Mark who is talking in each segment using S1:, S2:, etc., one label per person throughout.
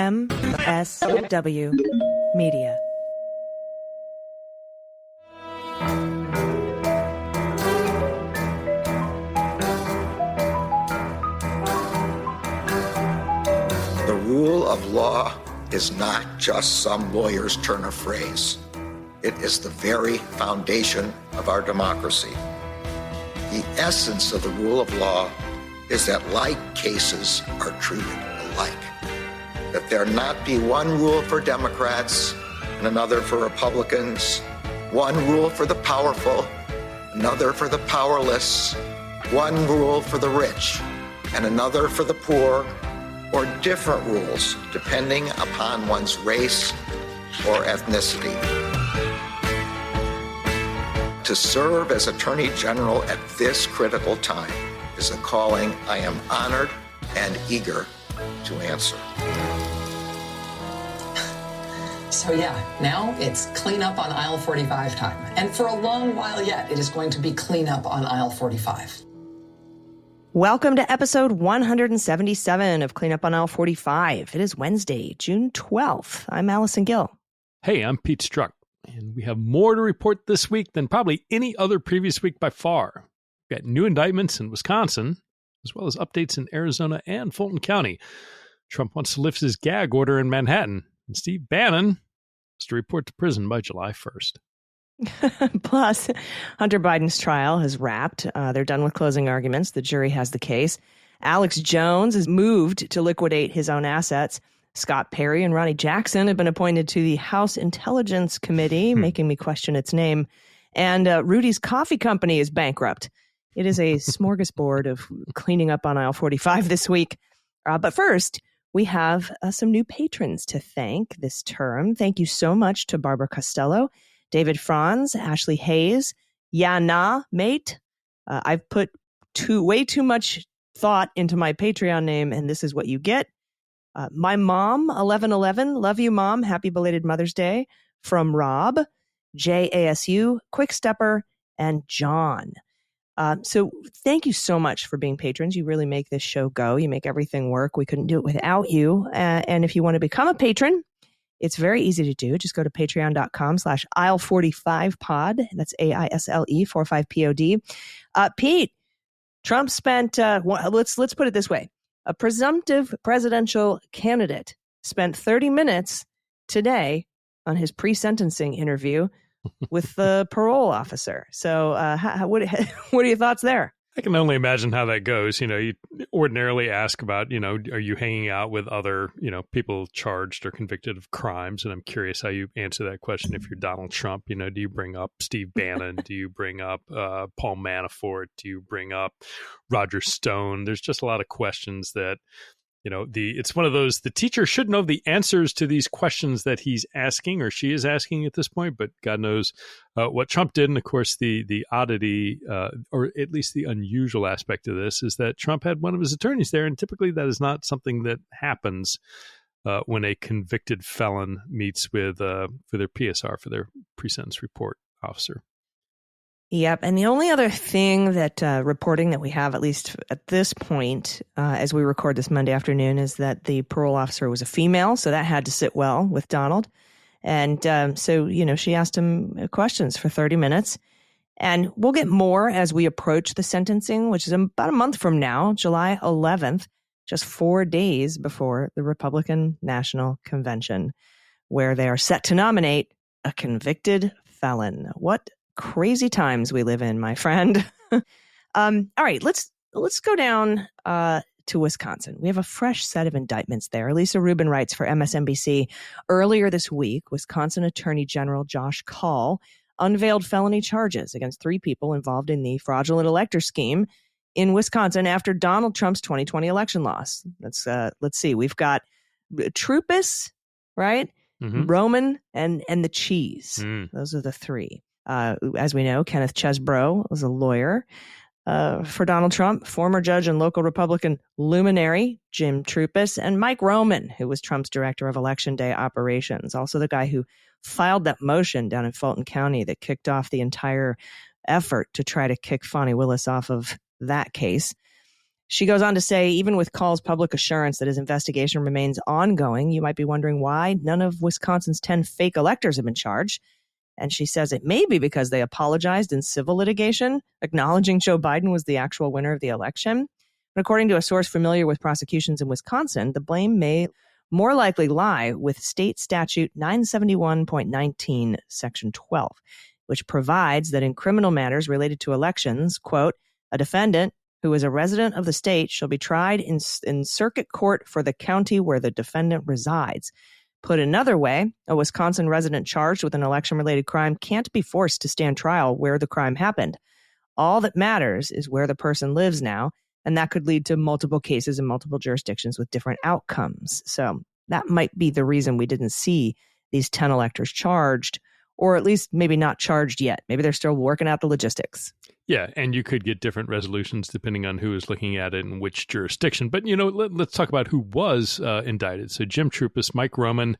S1: MSW Media.
S2: The rule of law is not just some lawyer's turn of phrase. It is the very foundation of our democracy. The essence of the rule of law is that like cases are treated alike. That there not be one rule for Democrats and another for Republicans, one rule for the powerful, another for the powerless, one rule for the rich and another for the poor, or different rules depending upon one's race or ethnicity. To serve as Attorney General at this critical time is a calling I am honored and eager to answer.
S3: So now it's clean up on aisle 45 time. And for a long while yet, it is going to be clean up on aisle 45.
S1: Welcome to episode 177 of Clean Up on Aisle 45. It is Wednesday, June 12th. I'm Allison Gill.
S4: Hey, I'm Pete Struck, and we have more to report this week than probably any other previous week by far. We've got new indictments in Wisconsin, as well as updates in Arizona and Fulton County. Trump wants to lift his gag order in Manhattan, and Steve Bannon has to report to prison by July 1st.
S1: Plus, Hunter Biden's trial has wrapped. They're done with closing arguments. The jury has the case. Alex Jones is moved to liquidate his own assets. Scott Perry and Ronnie Jackson have been appointed to the House Intelligence Committee, making me question its name. And Rudy's Coffee Company is bankrupt. It is a smorgasbord of cleaning up on aisle 45 this week. But first, we have some new patrons to thank this term. Thank you so much to Barbara Costello, David Franz, Ashley Hayes, Yana Mate. I've put way too much thought into my Patreon name, and this is what you get. My mom, 1111, love you, Mom. Happy belated Mother's Day. From Rob, JASU, Quick Stepper, and John. So thank you so much for being patrons. You really make this show go. You make everything work. We couldn't do it without you. And if you want to become a patron, it's very easy to do. Just go to patreon.com/aisle45pod. That's AISLE 45POD. Pete, Trump spent, let's put it this way. A presumptive presidential candidate spent 30 minutes today on his pre-sentencing interview with the parole officer. So what are your thoughts there?
S4: I can only imagine how that goes. You ordinarily ask about, are you hanging out with other, people charged or convicted of crimes? And I'm curious how you answer that question. If you're Donald Trump, do you bring up Steve Bannon? Do you bring up Paul Manafort? Do you bring up Roger Stone? There's just a lot of questions that, it's one of those, the teacher should know the answers to these questions that he's asking or she is asking at this point, but God knows what Trump did. And of course, the oddity, or at least the unusual aspect of this, is that Trump had one of his attorneys there. And typically that is not something that happens when a convicted felon meets with for their PSR, for their pre-sentence report officer.
S1: Yep. And the only other thing that reporting that we have, at least at this point, as we record this Monday afternoon, is that the parole officer was a female. So that had to sit well with Donald. And so, she asked him questions for 30 minutes. And we'll get more as we approach the sentencing, which is about a month from now, July 11th, just 4 days before the Republican National Convention, where they are set to nominate a convicted felon. What crazy times we live in, my friend. All right, let's go down to Wisconsin. We have a fresh set of indictments there. Lisa Rubin writes for MSNBC. Earlier this week, Wisconsin Attorney General Josh Kaul unveiled felony charges against 3 people involved in the fraudulent elector scheme in Wisconsin after Donald Trump's 2020 election loss. Let's see. We've got Troopus, right? Mm-hmm. Roman and the Cheese. Those are the 3. As we know, Kenneth Chesbrough was a lawyer for Donald Trump, former judge and local Republican luminary Jim Troopus, and Mike Roman, who was Trump's director of Election Day operations, also the guy who filed that motion down in Fulton County that kicked off the entire effort to try to kick Fani Willis off of that case. She goes on to say, even with Call's public assurance that his investigation remains ongoing, you might be wondering why none of Wisconsin's 10 fake electors have been charged. And she says it may be because they apologized in civil litigation, acknowledging Joe Biden was the actual winner of the election. But according to a source familiar with prosecutions in Wisconsin, the blame may more likely lie with state statute 971.19, section 12, which provides that in criminal matters related to elections, quote, a defendant who is a resident of the state shall be tried in circuit court for the county where the defendant resides. Put another way, a Wisconsin resident charged with an election-related crime can't be forced to stand trial where the crime happened. All that matters is where the person lives now, and that could lead to multiple cases in multiple jurisdictions with different outcomes. So that might be the reason we didn't see these 10 electors charged, or at least maybe not charged yet. Maybe they're still working out the logistics.
S4: Yeah, and you could get different resolutions depending on who is looking at it and which jurisdiction. But, let's talk about who was indicted. So Jim Troupis, Mike Roman,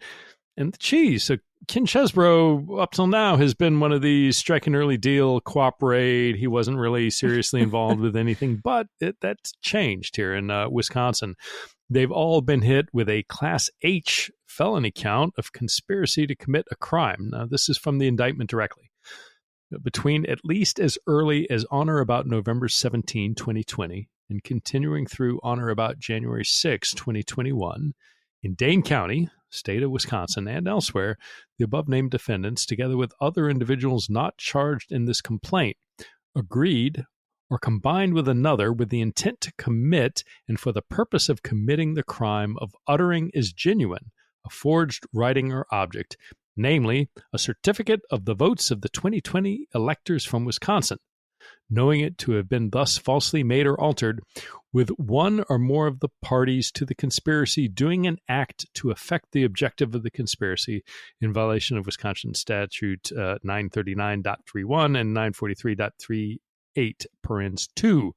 S4: and the cheese. So Ken Chesebro, up till now, has been one of these strike an early deal, cooperate. He wasn't really seriously involved with anything, but that's changed here in Wisconsin. They've all been hit with a Class H felony count of conspiracy to commit a crime. Now, this is from the indictment directly. Between at least as early as on or about November 17, 2020, and continuing through on or about January 6, 2021, in Dane County, state of Wisconsin, and elsewhere, the above-named defendants, together with other individuals not charged in this complaint, agreed or combined with another with the intent to commit and for the purpose of committing the crime of uttering as genuine a forged writing or object, namely, a certificate of the votes of the 2020 electors from Wisconsin, knowing it to have been thus falsely made or altered, with one or more of the parties to the conspiracy doing an act to effect the objective of the conspiracy in violation of Wisconsin Statute 939.31 and 943.38, parens 2,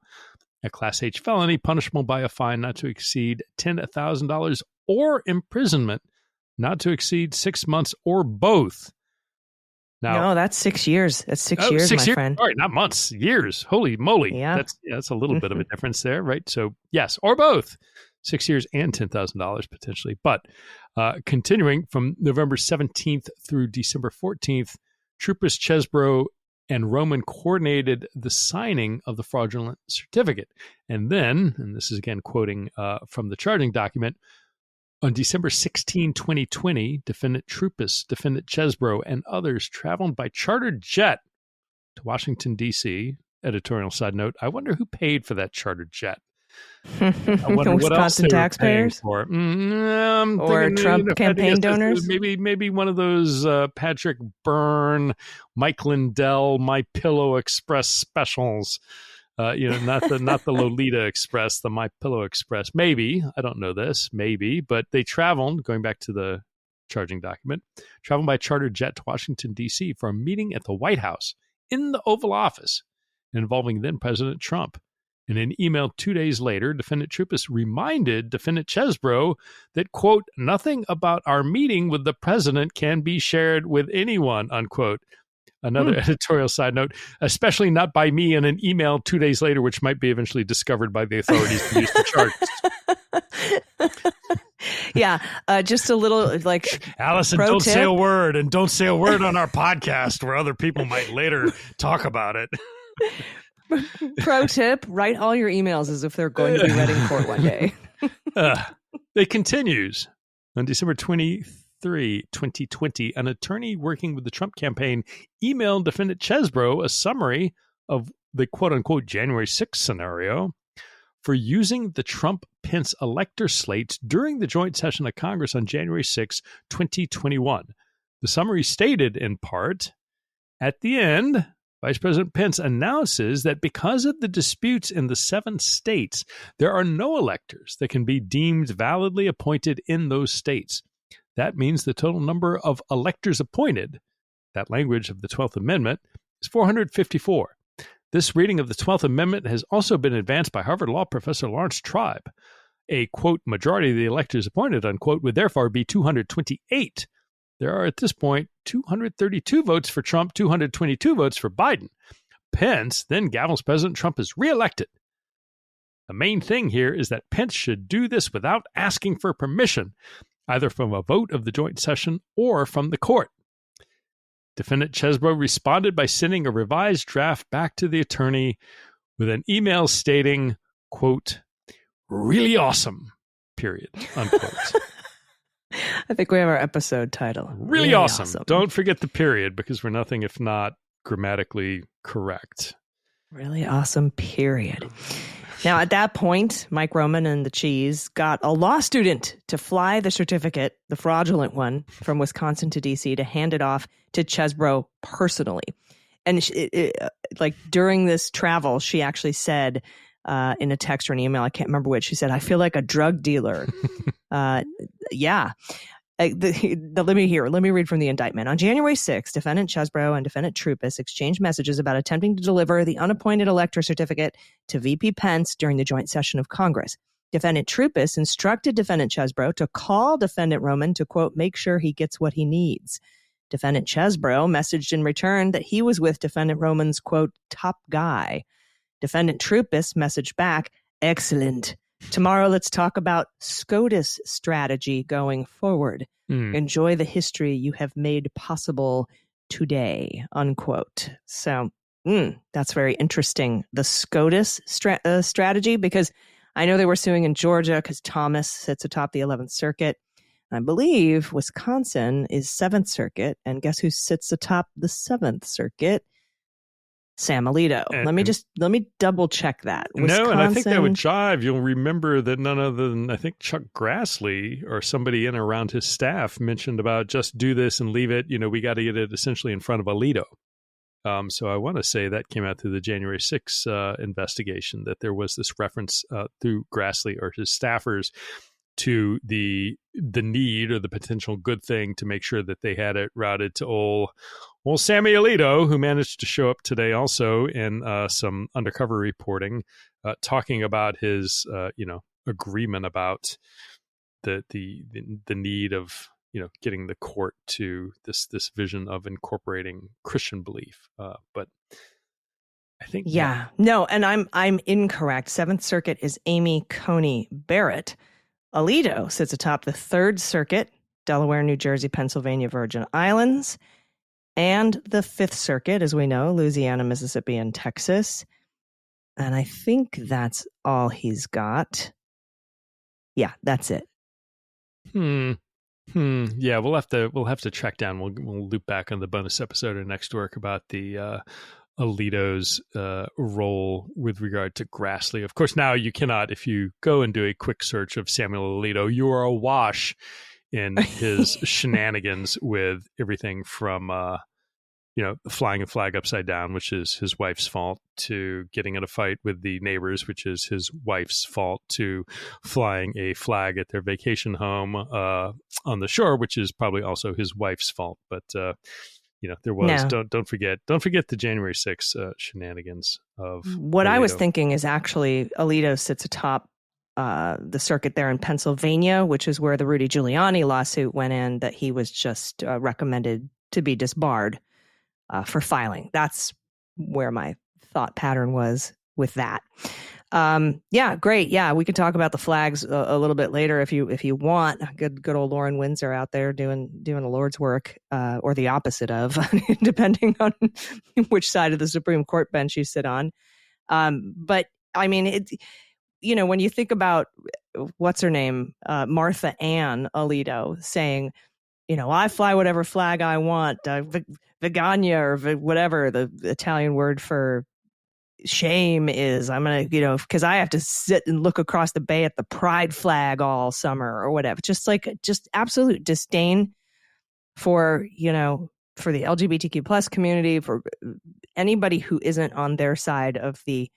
S4: a Class H felony punishable by a fine not to exceed $10,000 or imprisonment not to exceed 6 months or both. Now,
S1: no, that's 6 years. That's 6 years,
S4: 6
S1: my
S4: years.
S1: friend.
S4: All right, not months, years. Holy moly.
S1: Yeah.
S4: That's a little bit of a difference there, right? So, yes, or both. 6 years and $10,000 potentially. But continuing from November 17th through December 14th, Troupis, Chesebro, and Roman coordinated the signing of the fraudulent certificate. And then, and this is again quoting from the charging document, on December 16, 2020, Defendant Troupis, Defendant Chesebro, and others traveled by chartered jet to Washington, D.C. Editorial side note, I wonder who paid for that chartered jet. I wonder what else they were
S1: taxpayers?
S4: for.
S1: Or Trump campaign donors?
S4: Maybe one of those Patrick Byrne, Mike Lindell, My Pillow Express specials. Not the Lolita Express, the My Pillow Express. Maybe, I don't know this, maybe, but they traveled, going back to the charging document, traveled by charter jet to Washington, D.C. for a meeting at the White House in the Oval Office involving then President Trump. In an email 2 days later, Defendant Troupis reminded Defendant Chesebro that, quote, nothing about our meeting with the president can be shared with anyone, unquote. Another editorial side note, especially not by me in an email 2 days later, which might be eventually discovered by the authorities to use the charges.
S1: Yeah, just a little like
S4: Allison, don't say a word, and don't say a word on our podcast where other people might later talk about it.
S1: Pro tip, write all your emails as if they're going to be read in court one day.
S4: It continues. On December 23, 2020, an attorney working with the Trump campaign emailed Defendant Chesebro a summary of the quote-unquote January 6th scenario for using the Trump-Pence elector slates during the joint session of Congress on January 6, 2021. The summary stated, in part, at the end, Vice President Pence announces that because of the disputes in the 7 states, there are no electors that can be deemed validly appointed in those states. That means the total number of electors appointed, that language of the 12th Amendment, is 454. This reading of the 12th Amendment has also been advanced by Harvard Law professor Lawrence Tribe. A, quote, majority of the electors appointed, unquote, would therefore be 228. There are at this point 232 votes for Trump, 222 votes for Biden. Pence then gavels President Trump as reelected. The main thing here is that Pence should do this without asking for permission, either from a vote of the joint session or from the court. Defendant Chesbro responded by sending a revised draft back to the attorney with an email stating, quote, "really awesome," period, unquote.
S1: I think we have our episode title.
S4: Really awesome. Don't forget the period, because we're nothing if not grammatically correct.
S1: Really awesome, period. Now, at that point, Mike Roman and the Cheese got a law student to fly the certificate, the fraudulent one, from Wisconsin to D.C. to hand it off to Chesbro personally. And like during this travel, she actually said in a text or an email, I can't remember which, she said, "I feel like a drug dealer." Yeah. Let me read from the indictment. On January 6th, Defendant Chesbro and Defendant Troupis exchanged messages about attempting to deliver the unappointed elector certificate to VP Pence during the joint session of Congress. Defendant Troupis instructed Defendant Chesbro to call Defendant Roman to, quote, "make sure he gets what he needs." Defendant Chesbro messaged in return that he was with Defendant Roman's, quote, "top guy." Defendant Troupis messaged back, "excellent. Tomorrow, let's talk about SCOTUS strategy going forward. Enjoy the history you have made possible today," unquote. So that's very interesting. The SCOTUS strategy, because I know they were suing in Georgia because Thomas sits atop the 11th Circuit. I believe Wisconsin is 7th Circuit. And guess who sits atop the 7th Circuit? Sam Alito. Let me double check that. Wisconsin,
S4: no, and I think that would jive. You'll remember that none other than, I think, Chuck Grassley or somebody in or around his staff mentioned about just do this and leave it. We got to get it essentially in front of Alito. So I want to say that came out through the January 6th investigation, that there was this reference through Grassley or his staffers to the need or the potential good thing to make sure that they had it routed to old Sammy Alito, who managed to show up today also in some undercover reporting, talking about his agreement about the need of getting the court to this vision of incorporating Christian belief. But I think
S1: no, and I'm incorrect. 7th Circuit is Amy Coney Barrett. Alito sits atop the 3rd Circuit, Delaware, New Jersey, Pennsylvania, Virgin Islands, and the 5th Circuit, as we know, Louisiana, Mississippi, and Texas. And I think that's all he's got. Yeah, that's it.
S4: Yeah, we'll have to track down. We'll loop back on the bonus episode of Next Work about the Alito's role with regard to Grassley. Of course, now you cannot, if you go and do a quick search of Samuel Alito, you are awash in his shenanigans with everything from flying a flag upside down, which is his wife's fault, to getting in a fight with the neighbors, which is his wife's fault, to flying a flag at their vacation home on the shore, which is probably also his wife's fault. But there was don't forget the January 6th shenanigans of
S1: what
S4: Alito.
S1: I was thinking is actually Alito sits atop the circuit there in Pennsylvania, which is where the Rudy Giuliani lawsuit went in, that he was just recommended to be disbarred for filing. That's where my thought pattern was with that. Yeah, great. Yeah, we could talk about the flags a little bit later if you want. Good old Lauren Windsor out there doing the Lord's work, or the opposite of, depending on which side of the Supreme Court bench you sit on. But I mean, when you think about what's her name, Martha Ann Alito saying, I fly whatever flag I want, Vigagna or whatever the Italian word for shame is. I'm going to, because I have to sit and look across the bay at the pride flag all summer or whatever. Just absolute disdain for the LGBTQ plus community, for anybody who isn't on their side of the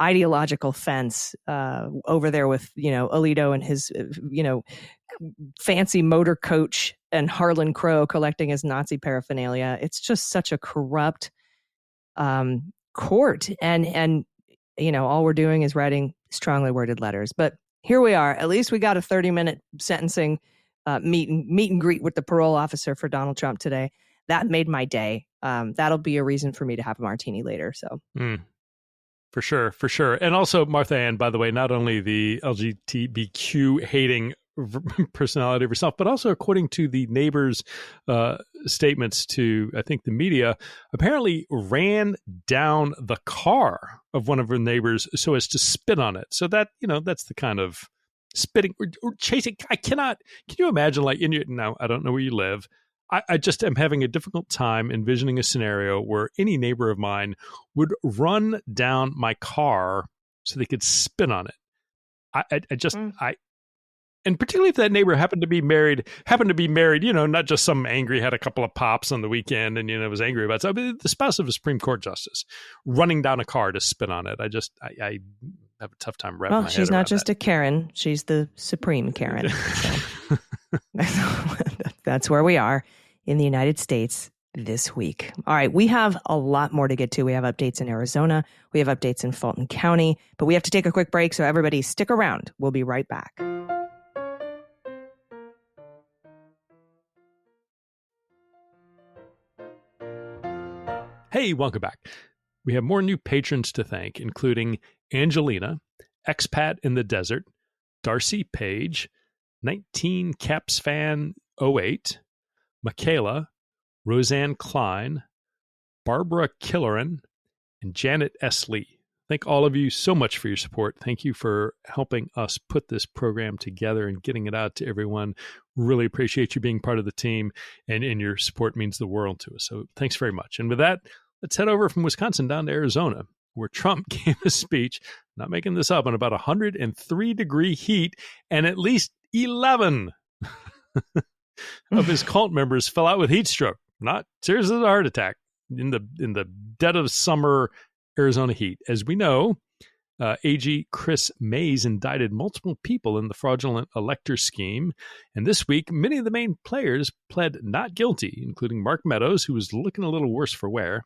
S1: ideological fence over there with, Alito and his, fancy motor coach and Harlan Crow collecting his Nazi paraphernalia. It's just such a corrupt court. And all we're doing is writing strongly worded letters. But here we are. At least we got a 30-minute sentencing meet and greet with the parole officer for Donald Trump today. That made my day. That'll be a reason for me to have a martini later. So
S4: For sure, for sure. And also, Martha Ann, by the way, not only the LGBTQ hating personality of herself, but also according to the neighbor's statements to, I think, the media, apparently ran down the car of one of her neighbors so as to spit on it. So that, that's the kind of spitting or chasing. Can you imagine, like, now, I don't know where you live. I just am having a difficult time envisioning a scenario where any neighbor of mine would run down my car so they could spit on it. And particularly if that neighbor happened to be married, not just some angry, had a couple of pops on the weekend and, was angry about something. The spouse of a Supreme Court justice running down a car to spit on it. I have a tough time wrapping my head around that.
S1: Well, she's not just a Karen. She's the Supreme Karen. So. That's where we are in the United States this week. All right, we have a lot more to get to. We have updates in Arizona. We have updates in Fulton County. But we have to take a quick break, so everybody stick around. We'll be right back.
S4: Hey, welcome back. We have more new patrons to thank, including Angelina, Expat in the Desert, Darcy Page, 19 Caps Fan 08, Michaela, Roseanne Klein, Barbara Killeran, and Janet S. Lee. Thank all of you so much for your support. Thank you for helping us put this program together and getting it out to everyone. Really appreciate you being part of the team, and your support means the world to us. So thanks very much. And with that, let's head over from Wisconsin down to Arizona, where Trump gave a speech, not making this up, on about 103-degree heat, and at least 11 of his cult members fell out with heat stroke, not serious as a heart attack, in the dead of summer Arizona heat. As we know, AG Chris Mays indicted multiple people in the fraudulent elector scheme, and this week, many of the main players pled not guilty, including Mark Meadows, who was looking a little worse for wear,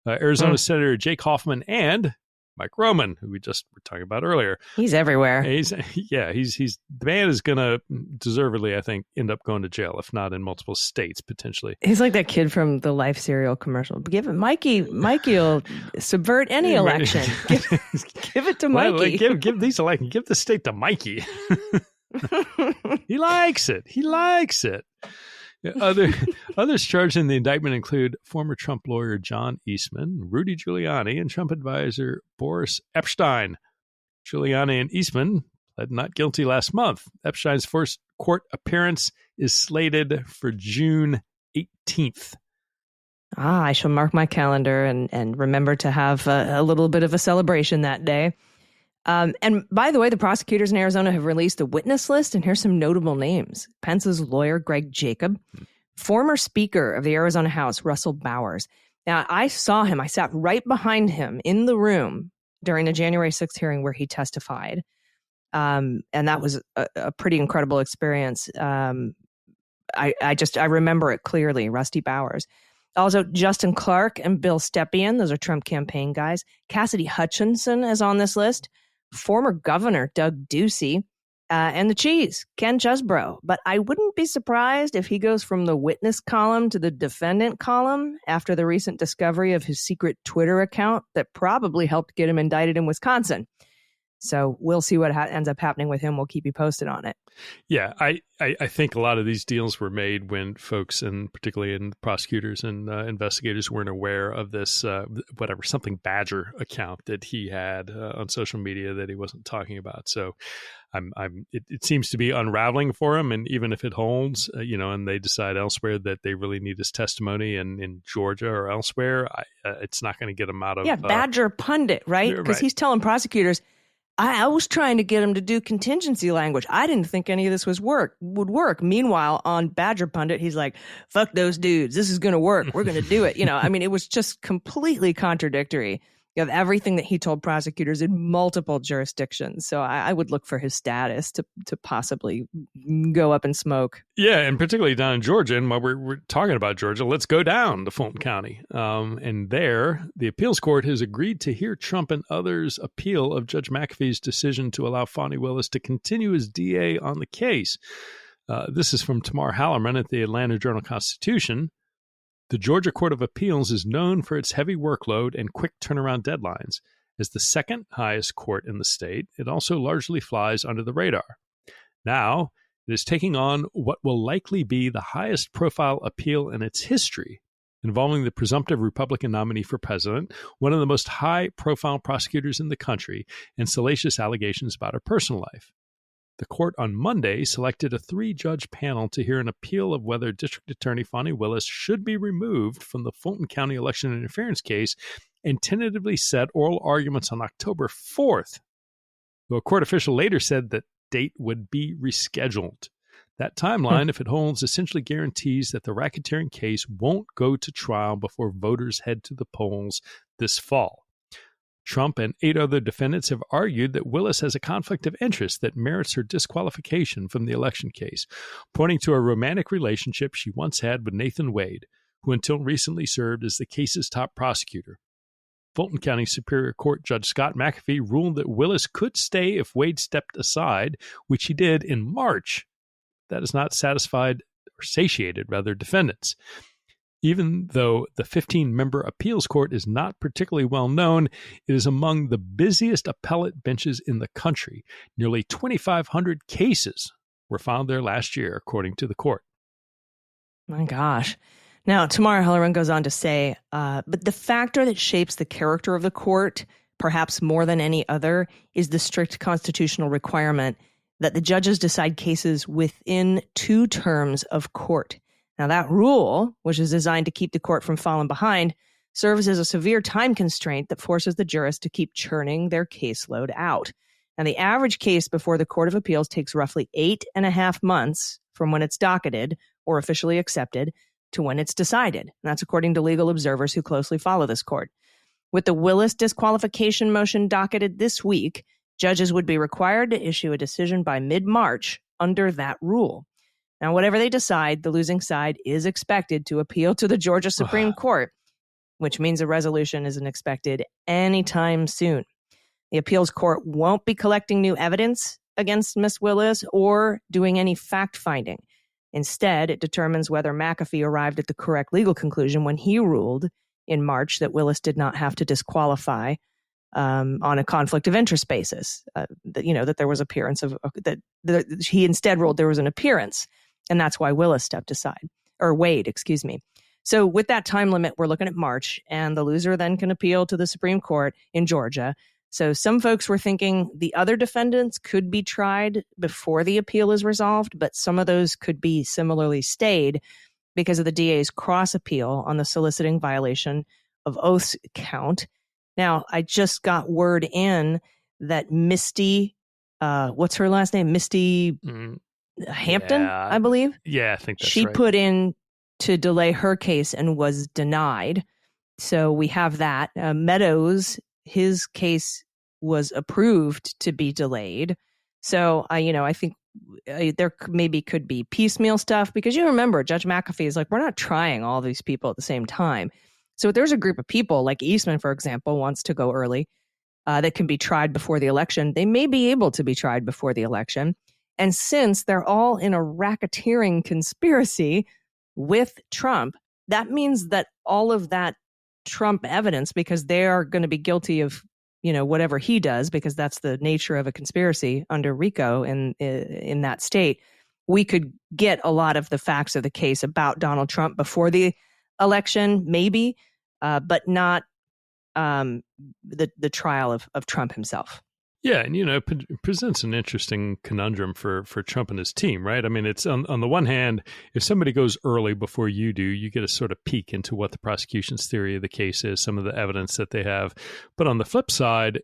S4: Arizona Senator Jake Hoffman, and Mike Roman, who we just were talking about earlier.
S1: He's everywhere.
S4: He's the man is going to deservedly, I think, end up going to jail, if not in multiple states, potentially.
S1: He's like that kid from the Life cereal commercial. Give it, Mikey will subvert any election. Give it to Mikey.
S4: Well, give these elections. Give the state to Mikey. He likes it. Others charged in the indictment include former Trump lawyer John Eastman, Rudy Giuliani, and Trump advisor Boris Epshteyn. Giuliani and Eastman pled not guilty last month. Epstein's first court appearance is slated for June 18th.
S1: I shall mark my calendar and remember to have a little bit of a celebration that day. And by the way, the prosecutors in Arizona have released a witness list, and here's some notable names. Pence's lawyer, Greg Jacob, former Speaker of the Arizona House, Russell Bowers. Now, I saw him. I sat right behind him in the room during the January 6th hearing where he testified. And that was a pretty incredible experience. I remember it clearly, Rusty Bowers. Also, Justin Clark and Bill Stepien, those are Trump campaign guys. Cassidy Hutchinson is on this list. Former Governor Doug Ducey, and the cheese, Ken Chesbrough. But I wouldn't be surprised if he goes from the witness column to the defendant column after the recent discovery of his secret Twitter account that probably helped get him indicted in Wisconsin. So we'll see what ends up happening with him. We'll keep you posted on it.
S4: Yeah, I think a lot of these deals were made when folks, and particularly in prosecutors and investigators, weren't aware of this, something Badger account that he had on social media that he wasn't talking about. So it seems to be unraveling for him. And even if it holds, and they decide elsewhere that they really need his testimony in Georgia or elsewhere, it's not going to get him out of...
S1: Yeah, Badger pundit, right? Because he's telling prosecutors, I was trying to get him to do contingency language. I didn't think any of this would work. Meanwhile, on Badger Pundit, he's like, fuck those dudes. This is going to work. We're going to do it. It was just completely contradictory of everything that he told prosecutors in multiple jurisdictions. So I would look for his status to possibly go up in smoke.
S4: Yeah, and particularly down in Georgia. And while we're talking about Georgia, let's go down to Fulton County. And there, the appeals court has agreed to hear Trump and others' appeal of Judge McAfee's decision to allow Fonnie Willis to continue as DA on the case. This is from Tamar Hallerman at the Atlanta Journal-Constitution. The Georgia Court of Appeals is known for its heavy workload and quick turnaround deadlines. As the second highest court in the state, it also largely flies under the radar. Now, it is taking on what will likely be the highest profile appeal in its history, involving the presumptive Republican nominee for president, one of the most high-profile prosecutors in the country, and salacious allegations about her personal life. The court on Monday selected a 3-judge panel to hear an appeal of whether District Attorney Fani Willis should be removed from the Fulton County election interference case and tentatively set oral arguments on October 4th. Though a court official later said that date would be rescheduled. That timeline, if it holds, essentially guarantees that the racketeering case won't go to trial before voters head to the polls this fall. Trump and 8 other defendants have argued that Willis has a conflict of interest that merits her disqualification from the election case, pointing to a romantic relationship she once had with Nathan Wade, who until recently served as the case's top prosecutor. Fulton County Superior Court Judge Scott McAfee ruled that Willis could stay if Wade stepped aside, which he did in March. That has not satiated defendants. Even though the 15-member appeals court is not particularly well known, it is among the busiest appellate benches in the country. Nearly 2,500 cases were filed there last year, according to the court.
S1: My gosh. Now, Tamara Halloran goes on to say, but the factor that shapes the character of the court, perhaps more than any other, is the strict constitutional requirement that the judges decide cases within 2 terms of court. Now, that rule, which is designed to keep the court from falling behind, serves as a severe time constraint that forces the jurists to keep churning their caseload out. And the average case before the Court of Appeals takes roughly 8.5 months from when it's docketed or officially accepted to when it's decided. And that's according to legal observers who closely follow this court. With the Willis disqualification motion docketed this week, judges would be required to issue a decision by mid-March under that rule. Now, whatever they decide, the losing side is expected to appeal to the Georgia Supreme Court, which means a resolution isn't expected anytime soon. The appeals court won't be collecting new evidence against Miss Willis or doing any fact-finding. Instead, it determines whether McAfee arrived at the correct legal conclusion when he ruled in March that Willis did not have to disqualify on a conflict of interest basis. That there was appearance of that he instead ruled there was an appearance. And that's why Willis stepped aside, or Wade, excuse me. So with that time limit, we're looking at March, and the loser then can appeal to the Supreme Court in Georgia. So some folks were thinking the other defendants could be tried before the appeal is resolved, but some of those could be similarly stayed because of the DA's cross appeal on the soliciting violation of oaths count. Now, I just got word in that Misty, what's her last name? Misty Hampton,
S4: yeah.
S1: I believe.
S4: Yeah, I think that's
S1: she
S4: right.
S1: put in to delay her case and was denied. So we have that. Meadows, his case was approved to be delayed. So, I think there maybe could be piecemeal stuff because you remember Judge McAfee is like, we're not trying all these people at the same time. So if there's a group of people like Eastman, for example, wants to go early that can be tried before the election, they may be able to be tried before the election. And since they're all in a racketeering conspiracy with Trump, that means that all of that Trump evidence, because they are going to be guilty of, whatever he does, because that's the nature of a conspiracy under RICO in that state, we could get a lot of the facts of the case about Donald Trump before the election, maybe, but not the trial of Trump himself.
S4: Yeah, and it presents an interesting conundrum for Trump and his team, right? I mean, it's on the one hand, if somebody goes early before you do, you get a sort of peek into what the prosecution's theory of the case is, some of the evidence that they have. But on the flip side,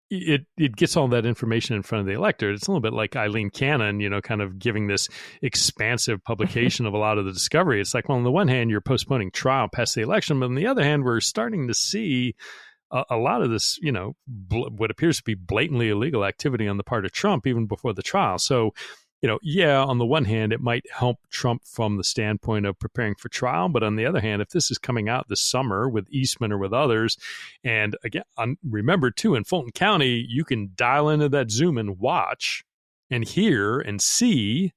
S4: it gets all that information in front of the electorate. It's a little bit like Eileen Cannon, kind of giving this expansive publication of a lot of the discovery. It's like, well, on the one hand, you're postponing trial past the election, but on the other hand, we're starting to see a lot of this, what appears to be blatantly illegal activity on the part of Trump even before the trial. So, on the one hand, it might help Trump from the standpoint of preparing for trial. But on the other hand, if this is coming out this summer with Eastman or with others, and again, remember, too, in Fulton County, you can dial into that Zoom and watch and hear and see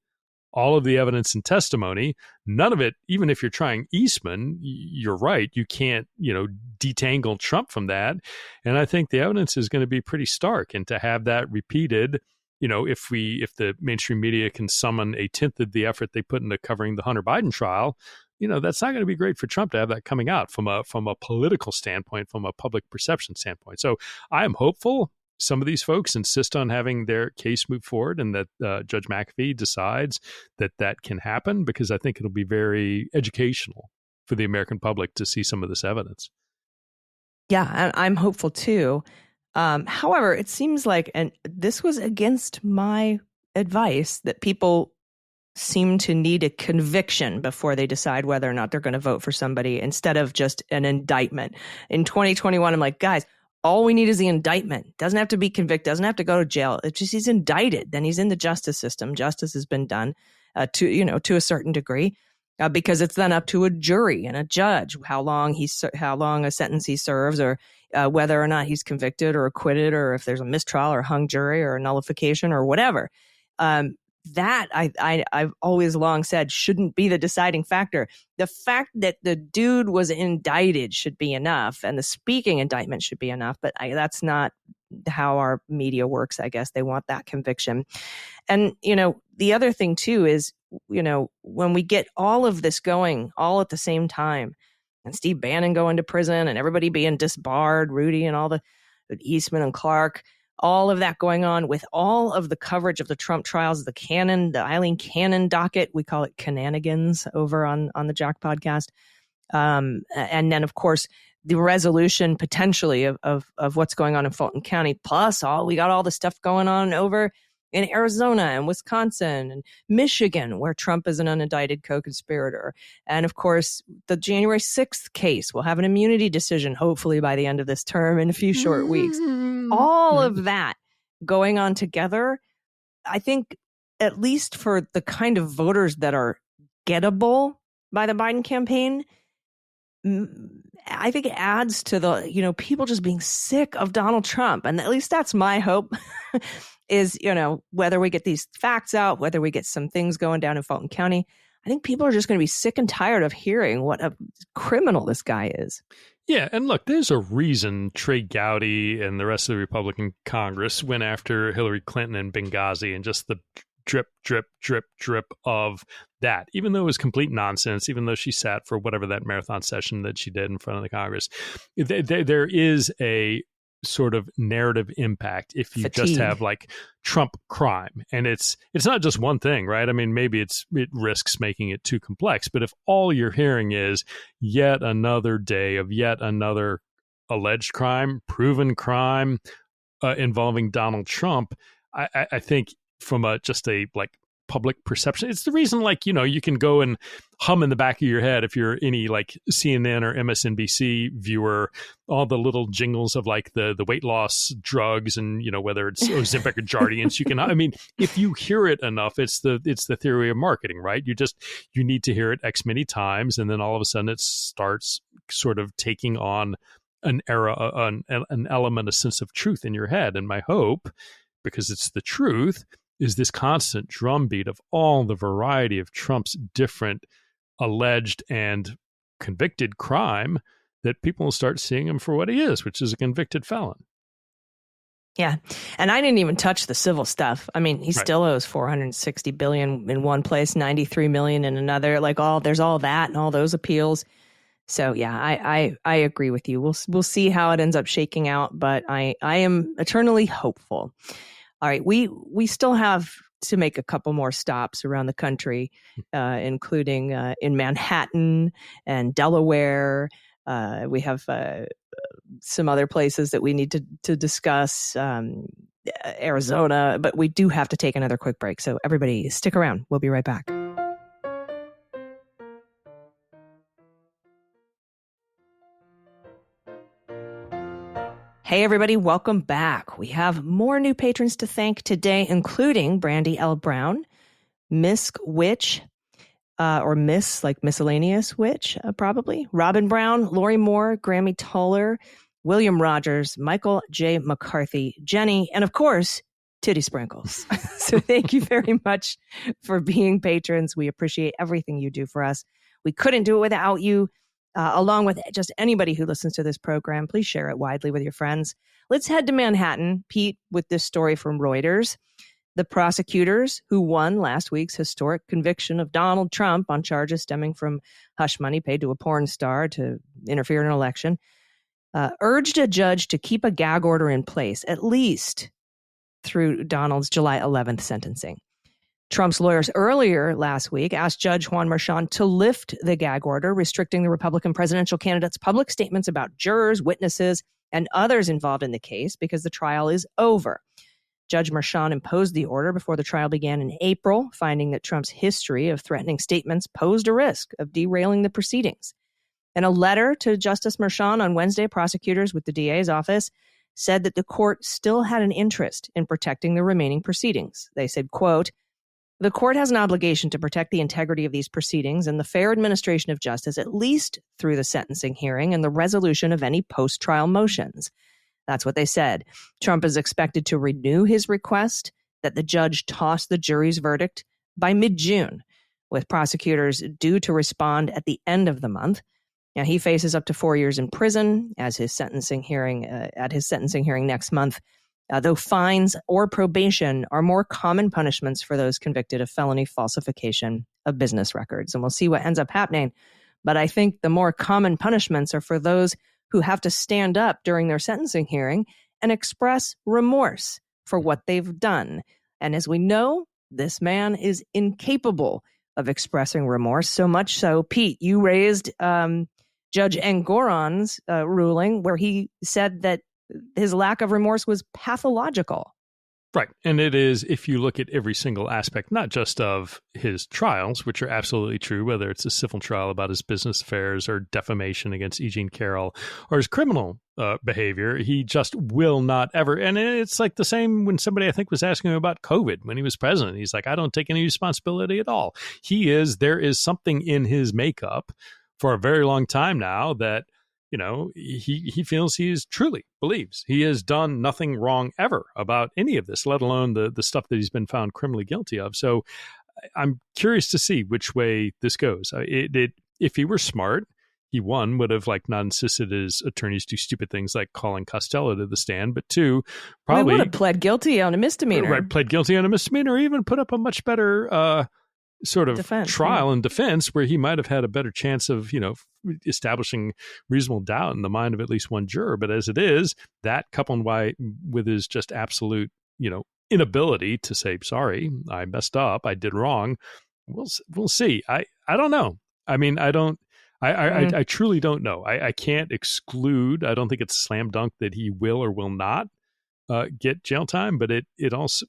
S4: all of the evidence and testimony, none of it, even if you're trying Eastman, you're right, you can't, detangle Trump from that. And I think the evidence is going to be pretty stark. And to have that repeated, if the mainstream media can summon a tenth of the effort they put into covering the Hunter Biden trial, that's not going to be great for Trump to have that coming out from a political standpoint, from a public perception standpoint. So I am hopeful some of these folks insist on having their case move forward, and that Judge McAfee decides that can happen, because I think it'll be very educational for the American public to see some of this evidence.
S1: Yeah, I'm hopeful too. However, it seems like, and this was against my advice, that people seem to need a conviction before they decide whether or not they're going to vote for somebody, instead of just an indictment. In 2021, I'm like, guys, all we need is the indictment. Doesn't have to be convicted, doesn't have to go to jail. It's just he's indicted. Then he's in the justice system. Justice has been done to a certain degree, because it's then up to a jury and a judge how long a sentence he serves, or whether or not he's convicted or acquitted, or if there's a mistrial or hung jury or a nullification or whatever. That I've always long said shouldn't be the deciding factor. The fact that the dude was indicted should be enough, and the speaking indictment should be enough. But that's not how our media works, I guess. They want that conviction. And, the other thing too is, when we get all of this going all at the same time, and Steve Bannon going to prison and everybody being disbarred, Rudy and all the Eastman and Clark, all of that going on with all of the coverage of the Trump trials, the Eileen Cannon docket, we call it Cananigans over on the Jack podcast. And then, of course, the resolution potentially of what's going on in Fulton County, plus we got all the stuff going on over in Arizona and Wisconsin and Michigan, where Trump is an unindicted co-conspirator. And of course, the January 6th case will have an immunity decision, hopefully by the end of this term, in a few short weeks. All of that going on together, I think, at least for the kind of voters that are gettable by the Biden campaign, I think it adds to the, people just being sick of Donald Trump. And at least that's my hope. Is, whether we get these facts out, whether we get some things going down in Fulton County, I think people are just going to be sick and tired of hearing what a criminal this guy is.
S4: Yeah, and look, there's a reason Trey Gowdy and the rest of the Republican Congress went after Hillary Clinton in Benghazi, and just the drip, drip, drip, drip of that, even though it was complete nonsense, even though she sat for whatever that marathon session that she did in front of the Congress. There is a sort of narrative impact if you
S1: Fatigue.
S4: Just have like Trump crime, and it's not just one thing, right? I mean, maybe it risks making it too complex, but if all you're hearing is yet another day of yet another alleged crime, proven crime involving Donald Trump, I think from just a public perception, it's the reason you can go and hum in the back of your head, if you're any CNN or MSNBC viewer, all the little jingles of the weight loss drugs, and whether it's Ozempic or Jardiance, you can, if you hear it enough, it's the theory of marketing, right? You need to hear it X many times, and then all of a sudden it starts sort of taking on an element, a sense of truth in your head. And my hope, because it's the truth, is this constant drumbeat of all the variety of Trump's different alleged and convicted crime, that people will start seeing him for what he is, which is a convicted felon.
S1: Yeah. And I didn't even touch the civil stuff. I mean, he still owes $460 billion in one place, $93 million in another. There's all that and all those appeals. So yeah, I agree with you. We'll see how it ends up shaking out, but I am eternally hopeful. All right, we still have to make a couple more stops around the country, including in Manhattan and Delaware. We have some other places that we need to discuss, Arizona, but we do have to take another quick break. So everybody stick around. We'll be right back. Hey, everybody, welcome back. We have more new patrons to thank today, including Brandy L. Brown, Misk Witch, or Miss, like miscellaneous witch, probably, Robin Brown, Lori Moore, Grammy Toller, William Rogers, Michael J. McCarthy, Jenny, and of course, titty sprinkles. So thank you very much for being patrons. We appreciate everything you do for us. We couldn't do it without you, along with just anybody who listens to this program. Please share it widely with your friends. Let's head to Manhattan, Pete, with this story from Reuters. The prosecutors who won last week's historic conviction of Donald Trump on charges stemming from hush money paid to a porn star to interfere in an election urged a judge to keep a gag order in place, at least through Donald's July 11th sentencing. Trump's lawyers earlier last week asked Judge Juan Merchan to lift the gag order, restricting the Republican presidential candidate's public statements about jurors, witnesses, and others involved in the case because the trial is over. Judge Merchan imposed the order before the trial began in April, finding that Trump's history of threatening statements posed a risk of derailing the proceedings. In a letter to Justice Merchan on Wednesday, prosecutors with the DA's office said that the court still had an interest in protecting the remaining proceedings. They said, quote, "The court has an obligation to protect the integrity of these proceedings and the fair administration of justice, at least through the sentencing hearing and the resolution of any post-trial motions." That's what they said. Trump is expected to renew his request that the judge toss the jury's verdict by mid-June, with prosecutors due to respond at the end of the month. Now, he faces up to 4 years in prison at his sentencing hearing next month, though fines or probation are more common punishments for those convicted of felony falsification of business records. And we'll see what ends up happening. But I think the more common punishments are for those who have to stand up during their sentencing hearing and express remorse for what they've done. And as we know, this man is incapable of expressing remorse, so much so, Pete, you raised Judge Engoron's ruling where he said that his lack of remorse was pathological.
S4: Right. And it is, if you look at every single aspect, not just of his trials, which are absolutely true, whether it's a civil trial about his business affairs or defamation against E. Jean Carroll or his criminal behavior, he just will not ever. And it's like the same when somebody, I think, was asking him about COVID when he was president. He's like, I don't take any responsibility at all. There is something in his makeup for a very long time now that, you know, he feels truly believes he has done nothing wrong ever about any of this, let alone the stuff that he's been found criminally guilty of. So I'm curious to see which way this goes. If he were smart, he, one, would have not insisted his attorneys do stupid things like calling Costello to the stand, but two, probably
S1: would have pled guilty on a misdemeanor.
S4: Right, pled guilty on a misdemeanor, or even put up a much better sort of trial and defense where he might have had a better chance of, establishing reasonable doubt in the mind of at least one juror. But as it is, that coupled with his just absolute, inability to say, sorry, I messed up, I did wrong. We'll see. I don't know. I mean, I truly don't know. I can't exclude. I don't think it's a slam dunk that he will or will not get jail time, but it also,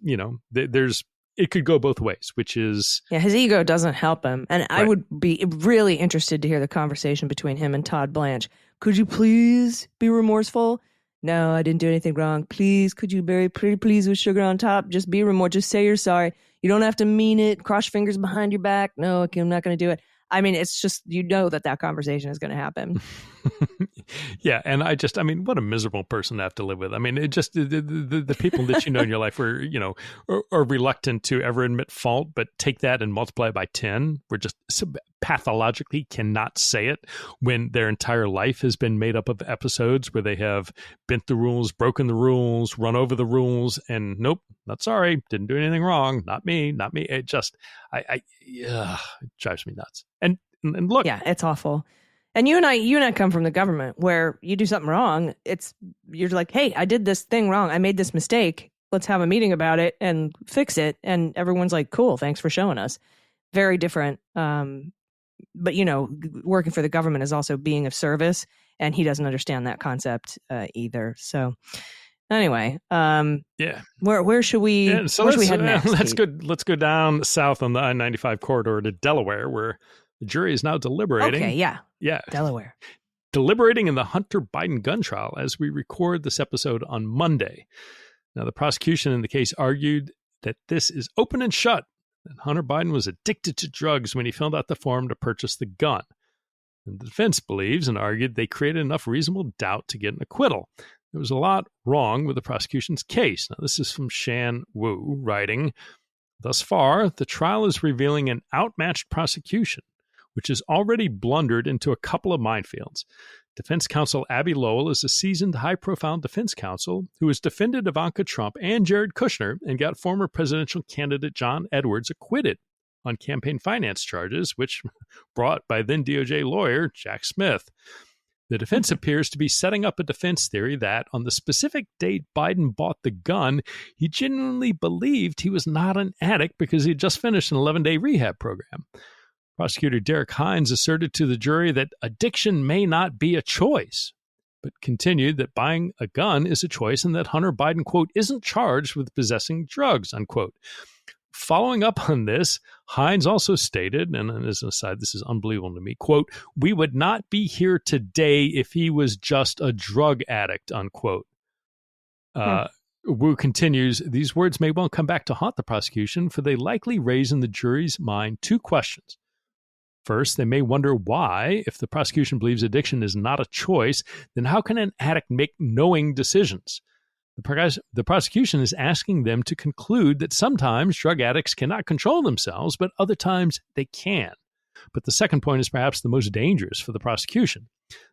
S4: it could go both ways, which is...
S1: Yeah, his ego doesn't help him. And I would be really interested to hear the conversation between him and Todd Blanche. Could you please be remorseful? No, I didn't do anything wrong. Please, could you very pretty please with sugar on top? Just be remorseful. Just say you're sorry. You don't have to mean it. Cross fingers behind your back. No, okay, I'm not going to do it. I mean, it's just, that conversation is going to happen.
S4: Yeah. And what a miserable person to have to live with. I mean, it just, the people that in your life are reluctant to ever admit fault, but take that and multiply it by 10. We're just pathologically cannot say it when their entire life has been made up of episodes where they have bent the rules, broken the rules, run over the rules, and nope, not sorry, didn't do anything wrong. Not me. It just, it drives me nuts. And look.
S1: Yeah, it's awful. And you and I come from the government where you do something wrong. You're like, hey, I did this thing wrong. I made this mistake. Let's have a meeting about it and fix it. And everyone's like, cool, thanks for showing us. Very different. But, working for the government is also being of service. And he doesn't understand that concept either. So anyway,
S4: yeah.
S1: Where should we, where should we head next?
S4: Let's go down south on the I-95 corridor to Delaware, where the jury is now deliberating.
S1: Okay, yeah. Delaware.
S4: Deliberating in the Hunter Biden gun trial as we record this episode on Monday. Now, the prosecution in the case argued that this is open and shut, and Hunter Biden was addicted to drugs when he filled out the form to purchase the gun. And the defense believes and argued they created enough reasonable doubt to get an acquittal. There was a lot wrong with the prosecution's case. Now, this is from Shan Wu writing, thus far, the trial is revealing an outmatched prosecution, which has already blundered into a couple of minefields. Defense counsel Abby Lowell is a seasoned, high-profile defense counsel who has defended Ivanka Trump and Jared Kushner and got former presidential candidate John Edwards acquitted on campaign finance charges, which brought by then DOJ lawyer Jack Smith. The defense appears to be setting up a defense theory that on the specific date Biden bought the gun, he genuinely believed he was not an addict because he had just finished an 11-day rehab program. Prosecutor Derek Hines asserted to the jury that addiction may not be a choice, but continued that buying a gun is a choice and that Hunter Biden, quote, isn't charged with possessing drugs, unquote. Following up on this, Hines also stated, and as an aside, this is unbelievable to me, quote, we would not be here today if he was just a drug addict, unquote. Wu continues, these words may well come back to haunt the prosecution, for they likely raise in the jury's mind two questions. First, they may wonder why, if the prosecution believes addiction is not a choice, then how can an addict make knowing decisions? The prosecution is asking them to conclude that sometimes drug addicts cannot control themselves, but other times they can. But the second point is perhaps the most dangerous for the prosecution.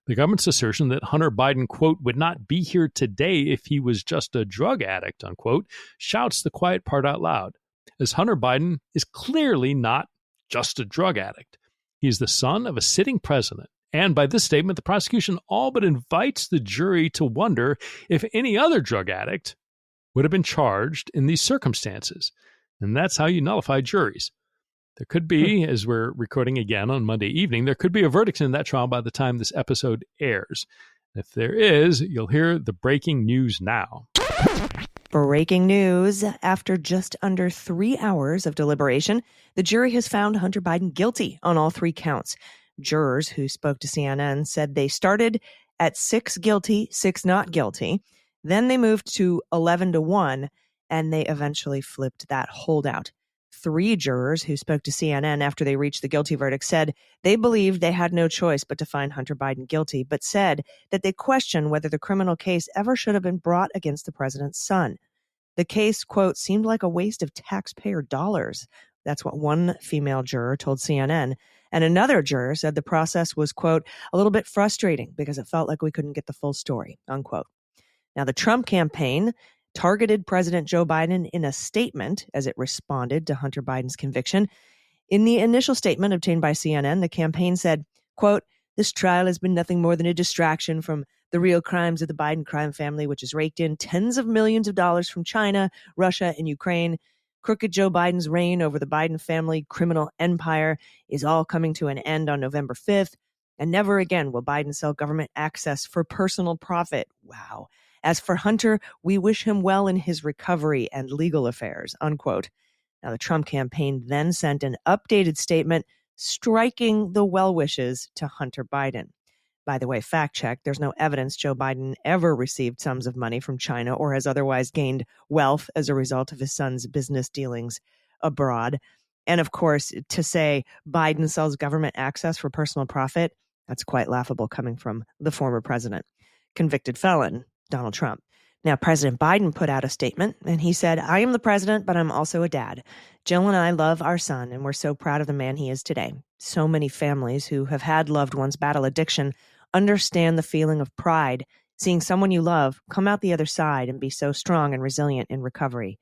S4: The government's assertion that Hunter Biden, quote, would not be here today if he was just a drug addict, unquote, shouts the quiet part out loud, as Hunter Biden is clearly not just a drug addict. He is the son of a sitting president. And by this statement, the prosecution all but invites the jury to wonder if any other drug addict would have been charged in these circumstances. And that's how you nullify juries. There could be, as we're recording again on Monday evening, there could be a verdict in that trial by the time this episode airs. If there is, you'll hear the breaking news now.
S1: Breaking news. After just under 3 hours of deliberation, the jury has found Hunter Biden guilty on all 3 counts. Jurors who spoke to CNN said they started at 6 guilty, 6 not guilty. Then they moved to 11-1, and they eventually flipped that holdout. 3 jurors who spoke to CNN after they reached the guilty verdict said they believed they had no choice but to find Hunter Biden guilty, but said that they questioned whether the criminal case ever should have been brought against the president's son. The case, quote, seemed like a waste of taxpayer dollars. That's what one female juror told CNN. And another juror said the process was, quote, a little bit frustrating because it felt like we couldn't get the full story, unquote. Now, the Trump campaign targeted President Joe Biden in a statement as it responded to Hunter Biden's conviction. In the initial statement obtained by CNN, the campaign said, quote, this trial has been nothing more than a distraction from the real crimes of the Biden crime family, which has raked in tens of millions of dollars from China, Russia, and Ukraine. Crooked Joe Biden's reign over the Biden family criminal empire is all coming to an end on November 5th, and never again will Biden sell government access for personal profit. Wow. As for Hunter, we wish him well in his recovery and legal affairs, unquote. Now, the Trump campaign then sent an updated statement striking the well wishes to Hunter Biden. By the way, fact check, there's no evidence Joe Biden ever received sums of money from China or has otherwise gained wealth as a result of his son's business dealings abroad. And of course, to say Biden sells government access for personal profit, that's quite laughable coming from the former president, convicted felon, Donald Trump. Now, President Biden put out a statement and he said, I am the president, but I'm also a dad. Jill and I love our son and we're so proud of the man he is today. So many families who have had loved ones battle addiction understand the feeling of pride, seeing someone you love come out the other side and be so strong and resilient in recovery.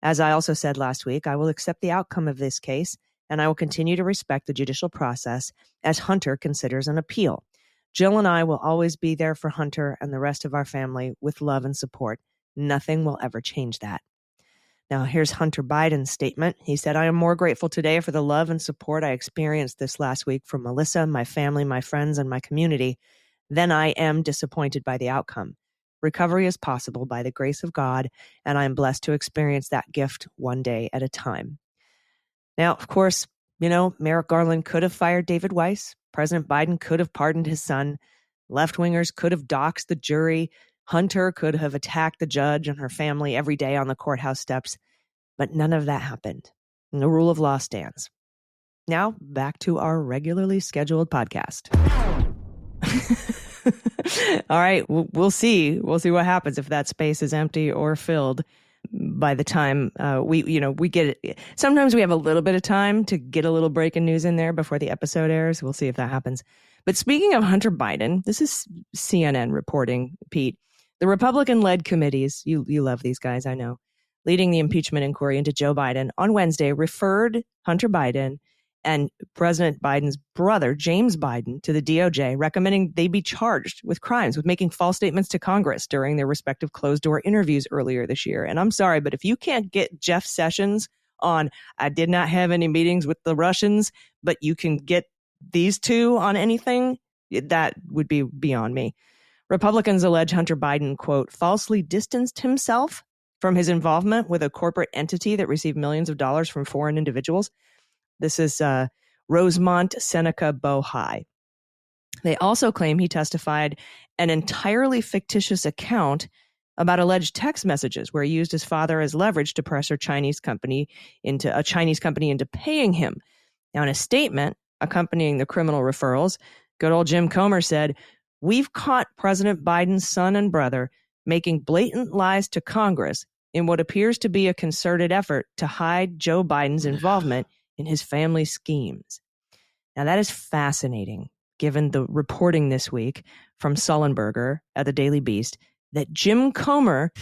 S1: As I also said last week, I will accept the outcome of this case, and I will continue to respect the judicial process as Hunter considers an appeal. Jill and I will always be there for Hunter and the rest of our family with love and support. Nothing will ever change that. Now, here's Hunter Biden's statement. He said, I am more grateful today for the love and support I experienced this last week from Melissa, my family, my friends, and my community than I am disappointed by the outcome. Recovery is possible by the grace of God, and I am blessed to experience that gift one day at a time. Now, of course, Merrick Garland could have fired David Weiss. President Biden could have pardoned his son. Left-wingers could have doxed the jury. Hunter could have attacked the judge and her family every day on the courthouse steps, but none of that happened. And the rule of law stands. Now, back to our regularly scheduled podcast. All right, we'll see. We'll see what happens if that space is empty or filled by the time we get it. Sometimes we have a little bit of time to get a little breaking news in there before the episode airs. We'll see if that happens. But speaking of Hunter Biden, this is CNN reporting, Pete. The Republican-led committees, you love these guys, I know, leading the impeachment inquiry into Joe Biden on Wednesday referred Hunter Biden and President Biden's brother, James Biden, to the DOJ, recommending they be charged with crimes with making false statements to Congress during their respective closed-door interviews earlier this year. And I'm sorry, but if you can't get Jeff Sessions on, I did not have any meetings with the Russians, but you can get these two on anything, that would be beyond me. Republicans allege Hunter Biden, quote, falsely distanced himself from his involvement with a corporate entity that received millions of dollars from foreign individuals. This is Rosemont Seneca Bohai. They also claim he testified an entirely fictitious account about alleged text messages where he used his father as leverage to pressure a Chinese company into paying him. Now, in a statement accompanying the criminal referrals, good old Jim Comer said, "We've caught President Biden's son and brother making blatant lies to Congress in what appears to be a concerted effort to hide Joe Biden's involvement in his family schemes." Now, that is fascinating, given the reporting this week from Sullenberger at the Daily Beast that Jim Comer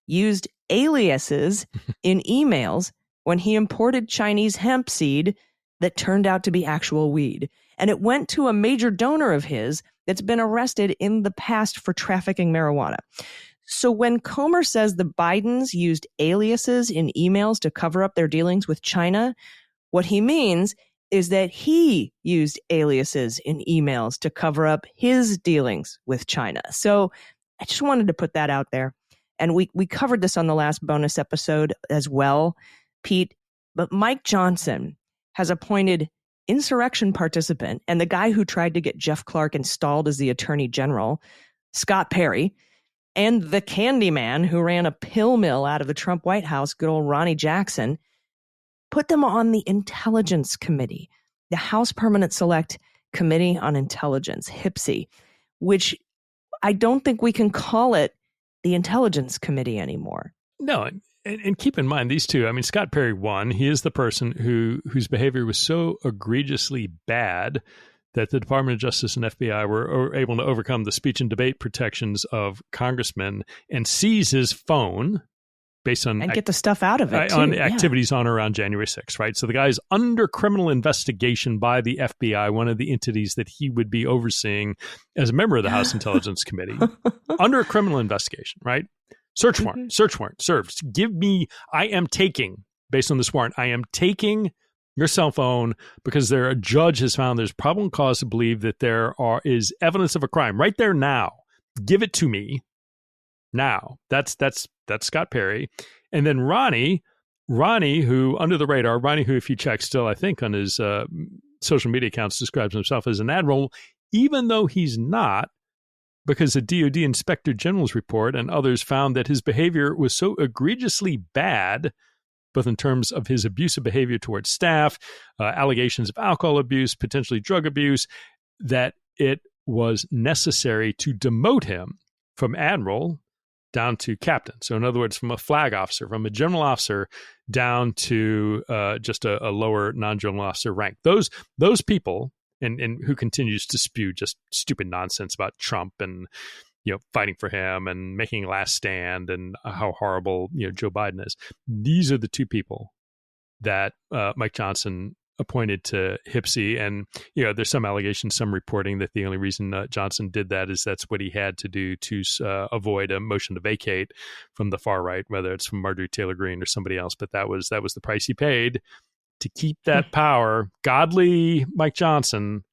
S1: used aliases in emails when he imported Chinese hemp seed that turned out to be actual weed. And it went to a major donor of his that's been arrested in the past for trafficking marijuana. So when Comer says the Bidens used aliases in emails to cover up their dealings with China, what he means is that he used aliases in emails to cover up his dealings with China. So I just wanted to put that out there. And we covered this on the last bonus episode as well, Pete. But Mike Johnson has appointed insurrection participant and the guy who tried to get Jeff Clark installed as the attorney general, Scott Perry, and the candy man who ran a pill mill out of the Trump White House, good old Ronnie Jackson, put them on the Intelligence Committee, the House Permanent Select Committee on Intelligence, HPSI, which I don't think we can call it the Intelligence Committee anymore.
S4: No, and keep in mind, these two, I mean, Scott Perry, one, he is the person whose behavior was so egregiously bad that the Department of Justice and FBI were able to overcome the speech and debate protections of congressmen and seize his phone based on...
S1: And get the stuff out of it, too.
S4: On activities on or around January 6th, right? So the guy's under criminal investigation by the FBI, one of the entities that he would be overseeing as a member of the House Intelligence Committee, under a criminal investigation, right? Search warrant served. Based on this warrant, I am taking your cell phone because a judge has found there's probable cause to believe that there is evidence of a crime right there now. Give it to me now. That's Scott Perry. And then Ronnie, who under the radar, who, if you check still, I think on his social media accounts describes himself as an admiral, even though he's not, because the DOD Inspector General's report and others found that his behavior was so egregiously bad, both in terms of his abusive behavior towards staff, allegations of alcohol abuse, potentially drug abuse, that it was necessary to demote him from admiral down to captain. So in other words, from a flag officer, from a general officer down to just a lower non-general officer rank. Those people, and who continues to spew just stupid nonsense about Trump and fighting for him and making a last stand and how horrible Joe Biden is. These are the two people that Mike Johnson appointed to HPSI, and there's some allegations, some reporting that the only reason Johnson did that is that's what he had to do to avoid a motion to vacate from the far right, whether it's from Marjorie Taylor Greene or somebody else. But that was the price he paid to keep that power. Godly Mike Johnson.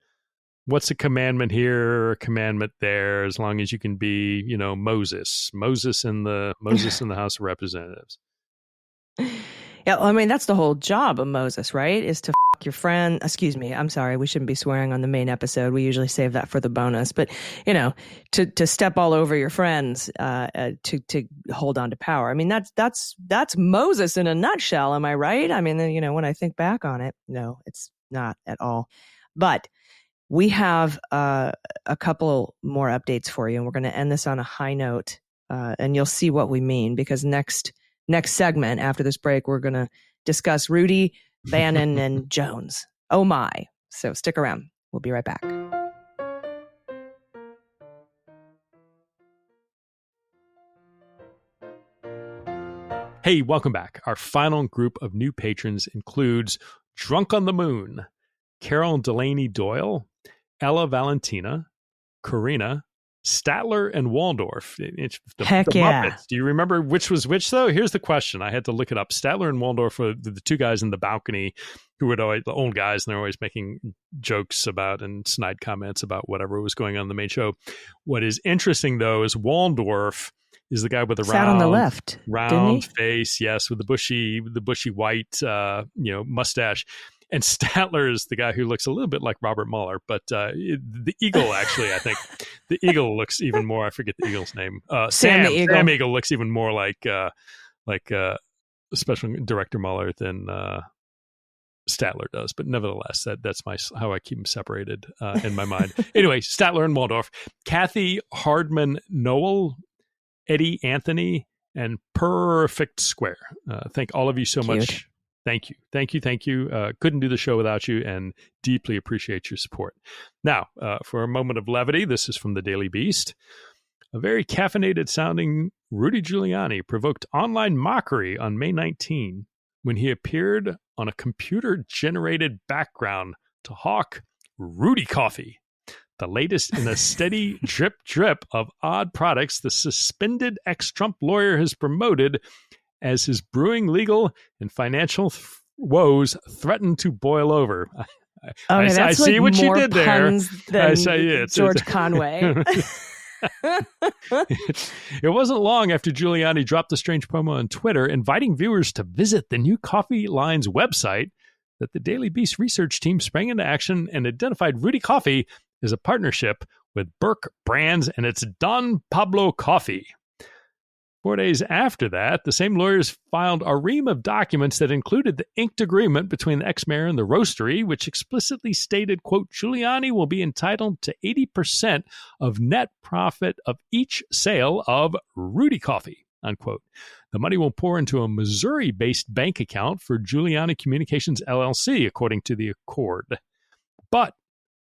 S4: What's a commandment here, a commandment there, as long as you can be, Moses in the House of Representatives.
S1: Yeah, I mean, that's the whole job of Moses, right? Is to fuck your friend. Excuse me. I'm sorry. We shouldn't be swearing on the main episode. We usually save that for the bonus. But, to step all over your friends, to hold on to power. I mean, that's Moses in a nutshell. Am I right? I mean, when I think back on it, no, it's not at all. But We have a couple more updates for you, and we're going to end this on a high note, and you'll see what we mean, because next segment after this break, we're going to discuss Rudy, Bannon, and Jones. Oh my. So stick around. We'll be right back.
S4: Hey, welcome back. Our final group of new patrons includes Drunk on the Moon, Carol Delaney Doyle, Ella Valentina, Karina, Statler, and Waldorf.
S1: Heck yeah.
S4: Muppets. Do you remember which was which, though? Here's the question. I had to look it up. Statler and Waldorf were the two guys in the balcony who were always the old guys, and they're always making jokes about and snide comments about whatever was going on in the main show. What is interesting, though, is Waldorf is the guy with the
S1: Sat on the left,
S4: round face, yes, with the bushy white, mustache. And Statler is the guy who looks a little bit like Robert Mueller, but the eagle, actually, I think the eagle looks even more. I forget the eagle's name. Sam Eagle looks even more like Special Director Mueller than Statler does. But nevertheless, that's how I keep them separated in my mind. Anyway, Statler and Waldorf, Kathy Hardman Noel, Eddie Anthony, and Perfect Square. Thank all of you so much. Thank you. Couldn't do the show without you, and deeply appreciate your support. Now, for a moment of levity, this is from the Daily Beast. A very caffeinated sounding Rudy Giuliani provoked online mockery on May 19 when he appeared on a computer-generated background to hawk Rudy coffee, the latest in a steady drip of odd products the suspended ex-Trump lawyer has promoted as his brewing legal and financial woes threaten to boil over. I see what you did there.
S1: I say George Conway.
S4: It wasn't long after Giuliani dropped a strange promo on Twitter inviting viewers to visit the new Coffee Line's website that the Daily Beast research team sprang into action and identified Rudy Coffee as a partnership with Burke Brands and its Don Pablo Coffee. 4 days after that, the same lawyers filed a ream of documents that included the inked agreement between the ex-mayor and the roastery, which explicitly stated, quote, Giuliani will be entitled to 80% of net profit of each sale of Rudy Coffee, unquote. The money will pour into a Missouri-based bank account for Giuliani Communications LLC, according to the accord. But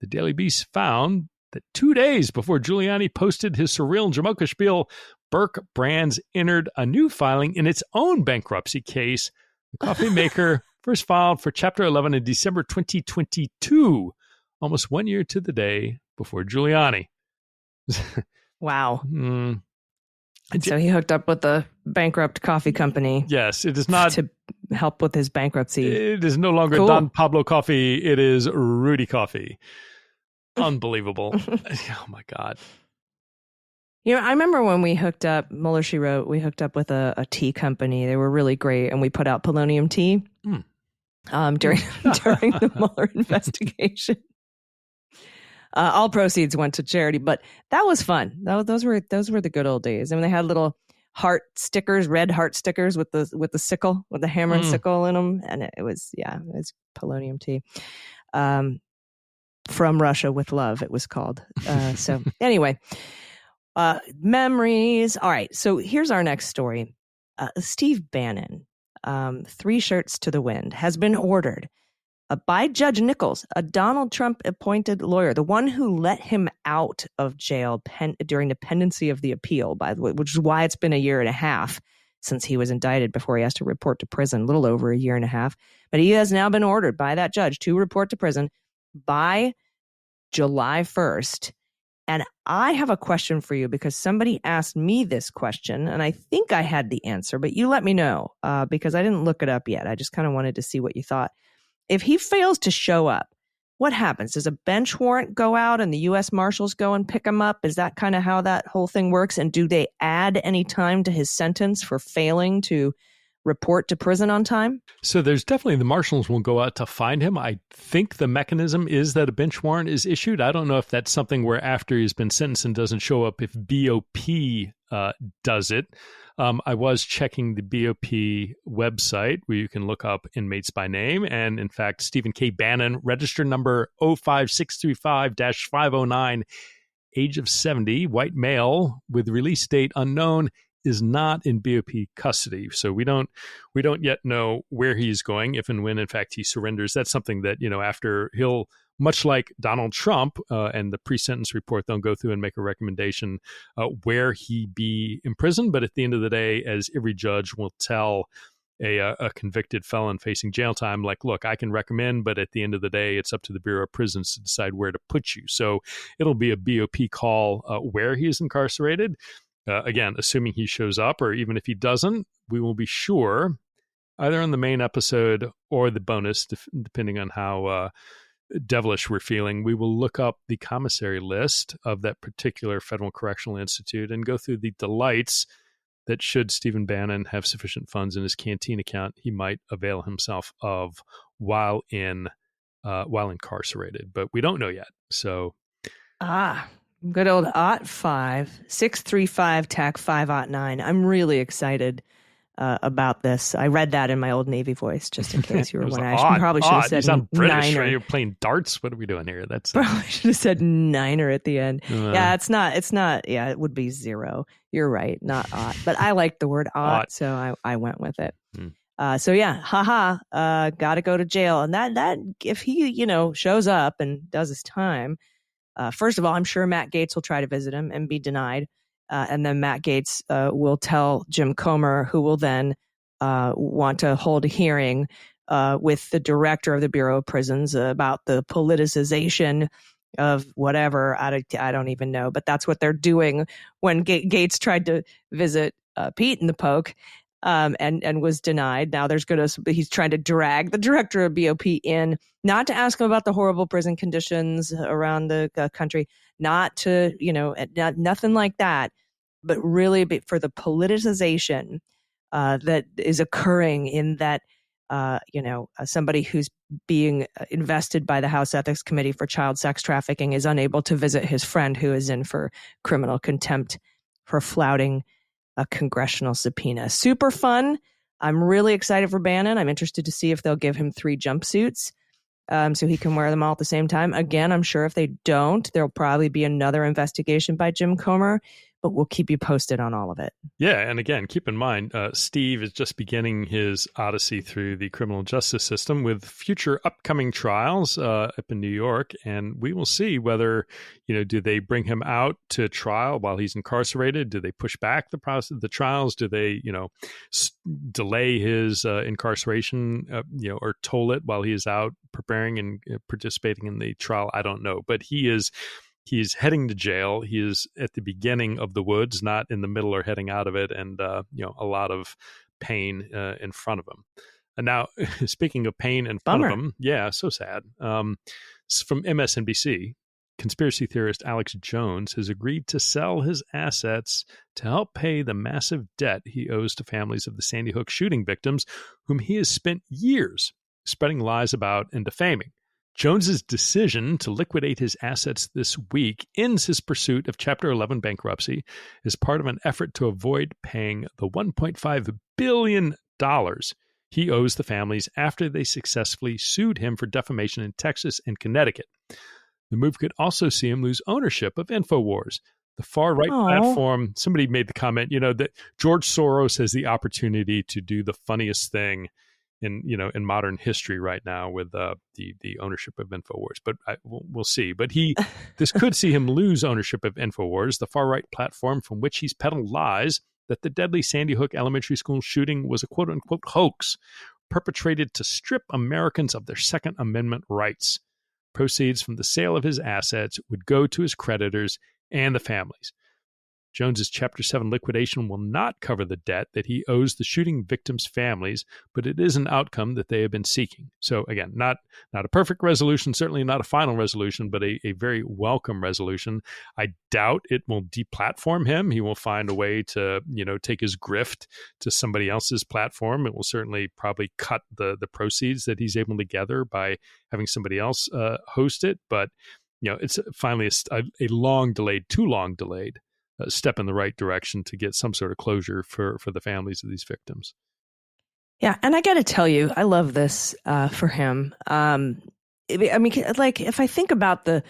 S4: the Daily Beast found that 2 days before Giuliani posted his surreal Jamocha spiel, Burke Brands entered a new filing in its own bankruptcy case. The coffee maker first filed for Chapter 11 in December 2022, almost 1 year to the day before Giuliani.
S1: Wow. So he hooked up with the bankrupt coffee company.
S4: Yes, it is not
S1: to help with his bankruptcy.
S4: It is no longer Don Pablo Coffee. It is Rudy Coffee. Unbelievable. Oh, my God.
S1: You know, I remember when we hooked up, Mueller, she wrote, we hooked up with a tea company. They were really great. And we put out polonium tea during the Mueller investigation. All proceeds went to charity, but that was fun. Those were the good old days. I mean, they had little heart stickers, red heart stickers with the sickle, with the hammer and sickle in them. And it was polonium tea. From Russia with Love, it was called. So anyway, memories. All right. So here's our next story. Steve Bannon, 3 shirts to the wind, has been ordered by Judge Nichols, a Donald Trump appointed lawyer, the one who let him out of jail during the pendency of the appeal, by the way, which is why it's been 1.5 years since he was indicted before he has to report to prison, a little over 1.5 years. But he has now been ordered by that judge to report to prison by July 1st. And I have a question for you because somebody asked me this question and I think I had the answer, but you let me know because I didn't look it up yet. I just kind of wanted to see what you thought. If he fails to show up, what happens? Does a bench warrant go out and the U.S. Marshals go and pick him up? Is that kind of how that whole thing works? And do they add any time to his sentence for failing to report to prison on time?
S4: So there's definitely the marshals will go out to find him. I think the mechanism is that a bench warrant is issued. I don't know if that's something where after he's been sentenced and doesn't show up, if BOP does it. I was checking the BOP website where you can look up inmates by name. And in fact, Stephen K. Bannon, register number 05635-509, age of 70, white male with release date unknown, is not in BOP custody. So we don't yet know where he's going, if and when, in fact, he surrenders. That's something that, after he'll, much like Donald Trump and the pre-sentence report, they'll go through and make a recommendation where he be imprisoned. But at the end of the day, as every judge will tell a convicted felon facing jail time, like, look, I can recommend, but at the end of the day, it's up to the Bureau of Prisons to decide where to put you. So it'll be a BOP call where he is incarcerated. Again, assuming he shows up, or even if he doesn't, we will be sure, either on the main episode or the bonus, depending on how devilish we're feeling, we will look up the commissary list of that particular Federal Correctional Institute and go through the delights that, should Stephen Bannon have sufficient funds in his canteen account, he might avail himself of while incarcerated. But we don't know yet. So,
S1: good old OT5 635 TAC 509. I'm really excited about this. I read that in my old Navy voice, just in case you were wondering. I probably should have said
S4: you sound British.
S1: niner.
S4: You're playing darts. What are we doing here? That's
S1: probably should have said niner at the end. Yeah, it's not. Yeah, it would be 0. You're right, not ought. But I like the word ought, so I went with it. So yeah, got to go to jail. And that if he shows up and does his time, first of all, I'm sure Matt Gaetz will try to visit him and be denied. And then Matt Gaetz will tell Jim Comer, who will then want to hold a hearing with the director of the Bureau of Prisons about the politicization of whatever. I don't even know, but that's what they're doing. When Gaetz tried to visit Pete in the Poke and was denied, now he's trying to drag the director of BOP in, not to ask him about the horrible prison conditions around the country, not to, nothing like that, but really for the politicization that is occurring in that, somebody who's being invested by the House Ethics Committee for child sex trafficking is unable to visit his friend who is in for criminal contempt for flouting a congressional subpoena. Super fun. I'm really excited for Bannon. I'm interested to see if they'll give him 3 jumpsuits so he can wear them all at the same time. Again, I'm sure if they don't, there'll probably be another investigation by Jim Comer, but we'll keep you posted on all of it.
S4: Yeah, and again, keep in mind, Steve is just beginning his odyssey through the criminal justice system with future upcoming trials up in New York, and we will see whether, do they bring him out to trial while he's incarcerated? Do they push back the trials? Do they, delay his incarceration, or toll it while he is out preparing and participating in the trial? I don't know, but he's heading to jail. He is at the beginning of the woods, not in the middle or heading out of it, and a lot of pain in front of him. And now, speaking of pain in front of him, yeah, so sad. From MSNBC, conspiracy theorist Alex Jones has agreed to sell his assets to help pay the massive debt he owes to families of the Sandy Hook shooting victims, whom he has spent years spreading lies about and defaming. Jones's decision to liquidate his assets this week ends his pursuit of Chapter 11 bankruptcy as part of an effort to avoid paying the $1.5 billion he owes the families after they successfully sued him for defamation in Texas and Connecticut. The move could also see him lose ownership of InfoWars, the far-right platform. Somebody made the comment, that George Soros has the opportunity to do the funniest thing in modern history right now with the ownership of InfoWars, but we'll see. But this could see him lose ownership of InfoWars, the far right platform from which he's peddled lies that the deadly Sandy Hook elementary school shooting was a quote unquote hoax perpetrated to strip Americans of their Second Amendment rights. Proceeds from the sale of his assets would go to his creditors and the families. Jones's Chapter 7 liquidation will not cover the debt that he owes the shooting victims' families, but it is an outcome that they have been seeking. So again, not a perfect resolution, certainly not a final resolution, but a very welcome resolution. I doubt it will deplatform him. He will find a way to, take his grift to somebody else's platform. It will certainly probably cut the proceeds that he's able to gather by having somebody else host it. But it's finally a long delayed, too long delayed step in the right direction to get some sort of closure for the families of these victims.
S1: Yeah, and I got to tell you, I love this for him. I mean, like if I think about the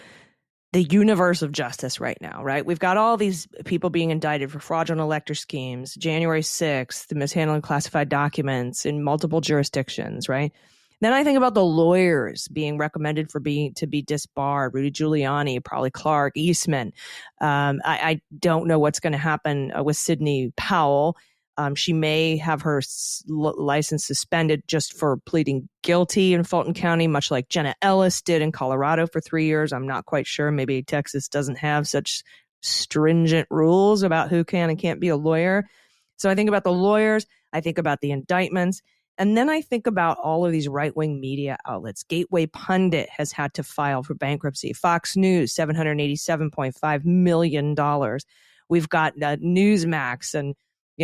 S1: universe of justice right now, right? We've got all these people being indicted for fraudulent elector schemes, January 6th, the mishandling classified documents in multiple jurisdictions, right? Then I think about the lawyers being recommended to be disbarred, Rudy Giuliani, probably Clark, Eastman. I don't know what's going to happen with Sidney Powell. She may have her license suspended just for pleading guilty in Fulton County, much like Jenna Ellis did in Colorado for 3 years. I'm not quite sure. Maybe Texas doesn't have such stringent rules about who can and can't be a lawyer. So I think about the lawyers. I think about the indictments. And then I think about all of these right-wing media outlets. Gateway Pundit has had to file for bankruptcy. Fox News, $787.5 million. We've got Newsmax and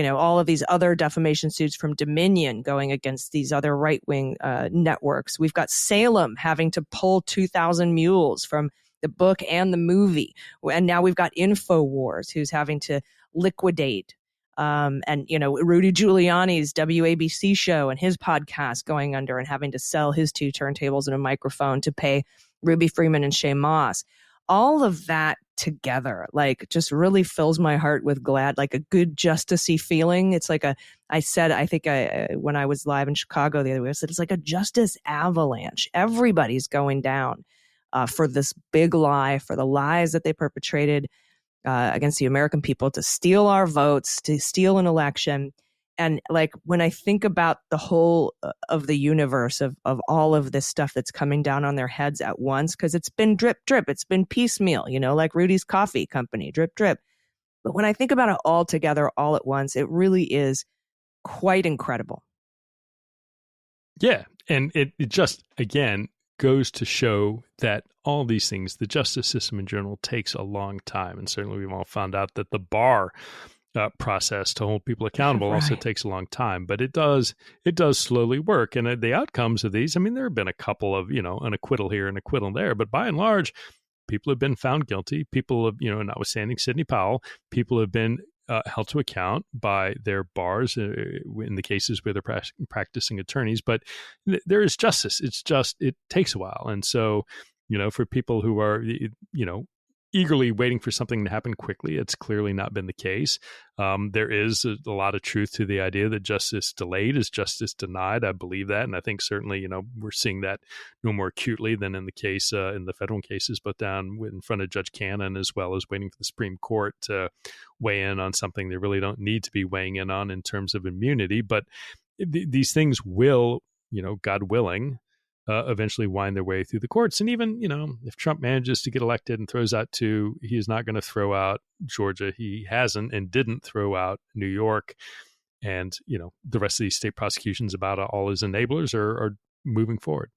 S1: all of these other defamation suits from Dominion going against these other right-wing networks. We've got Salem having to pull 2,000 Mules from the book and the movie. And now we've got InfoWars, who's having to liquidate. And Rudy Giuliani's WABC show and his podcast going under and having to sell his 2 turntables and a microphone to pay Ruby Freeman and Shay Moss. All of that together, just really fills my heart with glad, like a good justice-y feeling. It's like when I was live in Chicago the other week, I said, it's like a justice avalanche. Everybody's going down for this big lie, for the lies that they perpetrated against the American people, to steal our votes, to steal an election. And when I think about the whole of the universe of all of this stuff that's coming down on their heads at once, because it's been drip, drip, it's been piecemeal, like Rudy's Coffee Company, drip, drip. But when I think about it all together, all at once, it really is quite incredible.
S4: Yeah. And it just, again, goes to show that all these things, the justice system in general, takes a long time. And certainly we've all found out that the bar process to hold people accountable also takes a long time, but it does slowly work. And the outcomes of these, I mean, there have been a couple of, an acquittal here, an acquittal there, but by and large, people have been found guilty. People have, notwithstanding Sidney Powell, people have been held to account by their bars in the cases where they're practicing attorneys. But there is justice. It takes a while. And so, for people who are, eagerly waiting for something to happen quickly, it's clearly not been the case. There is a lot of truth to the idea that justice delayed is justice denied. I believe that. And I think certainly, we're seeing that no more acutely than in the case, in the federal cases, but down in front of Judge Cannon, as well as waiting for the Supreme Court to weigh in on something they really don't need to be weighing in on in terms of immunity. But these things will, God willing, eventually wind their way through the courts. And even, if Trump manages to get elected and throws out 2, he is not going to throw out Georgia. He hasn't and didn't throw out New York. And, the rest of these state prosecutions about all his enablers are moving forward.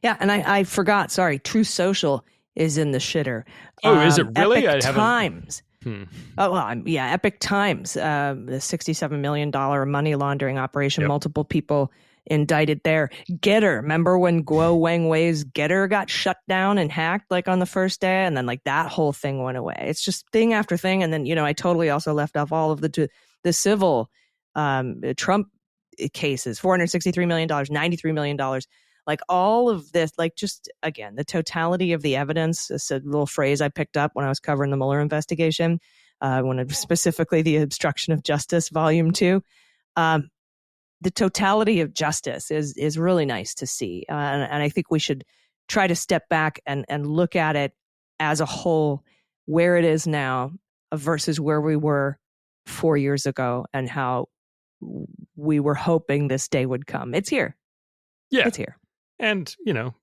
S1: Yeah. And I forgot, sorry, Truth Social is in the shitter.
S4: Oh, is it really?
S1: Epic Times. Oh, well, yeah, Epic Times, the $67 million money laundering operation, multiple people indicted there. Getter, remember when Guo Wang-Wei's Getter got shut down and hacked on the first day, and then that whole thing went away. It's just thing after thing. And then I totally also left off all of the civil Trump cases, $463 million, $93 million, all of this, just again, the totality of the evidence. It's a little phrase I picked up when I was covering the Mueller investigation, specifically the obstruction of justice, volume 2. The totality of justice is really nice to see. And I think we should try to step back and look at it as a whole, where it is now versus where we were 4 years ago and how we were hoping this day would come. It's here.
S4: Yeah.
S1: It's here.
S4: And,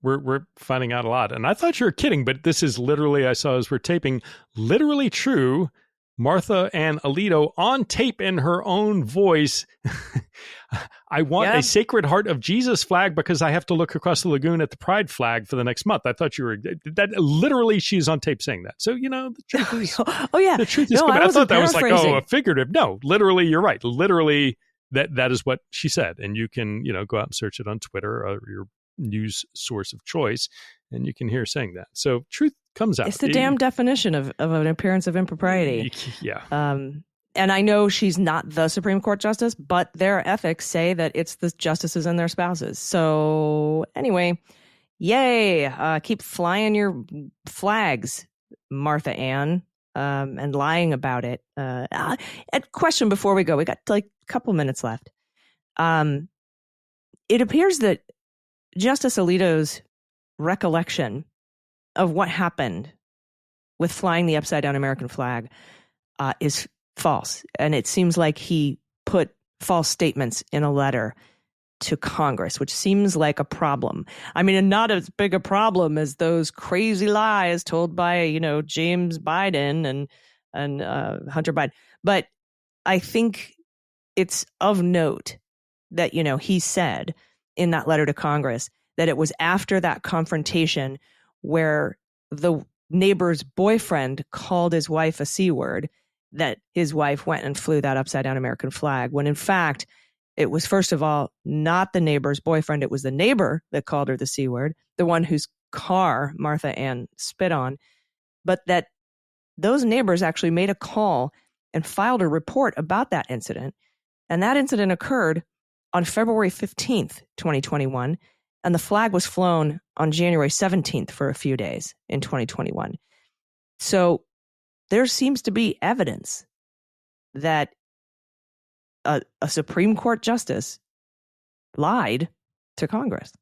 S4: we're finding out a lot. And I thought you were kidding, but this is literally, I saw as we're taping, literally true Martha Ann Alito on tape in her own voice. I want a Sacred Heart of Jesus flag because I have to look across the lagoon at the Pride flag for the next month. I thought you were that literally she's on tape saying that. So, the truth is, the truth is, I thought that was like, a figurative. No, literally, you're right. Literally, that is what she said. And you can, go out and search it on Twitter or your news source of choice, and you can hear her saying that. So truth comes out.
S1: It's the damn definition of an appearance of impropriety.
S4: Yeah.
S1: And I know she's not the Supreme Court justice, but their ethics say that it's the justices and their spouses. So anyway, yay. Keep flying your flags, Martha Ann, and lying about it. A question before we go. We got like a couple minutes left. It appears that Justice Alito's recollection of what happened with flying the upside-down American flag is false. And it seems like he put false statements in a letter to Congress, which seems like a problem. I mean, and not as big a problem as those crazy lies told by, James Biden and Hunter Biden. But I think it's of note that, he said in that letter to Congress that it was after that confrontation where the neighbor's boyfriend called his wife a C word that his wife went and flew that upside down American flag, when in fact, it was, first of all, not the neighbor's boyfriend. It was the neighbor that called her the C word, the one whose car Martha Ann spit on, but that those neighbors actually made a call and filed a report about that incident. And that incident occurred on February 15th, 2021. And the flag was flown on January 17th for a few days in 2021. So there seems to be evidence that a Supreme Court justice lied to Congress.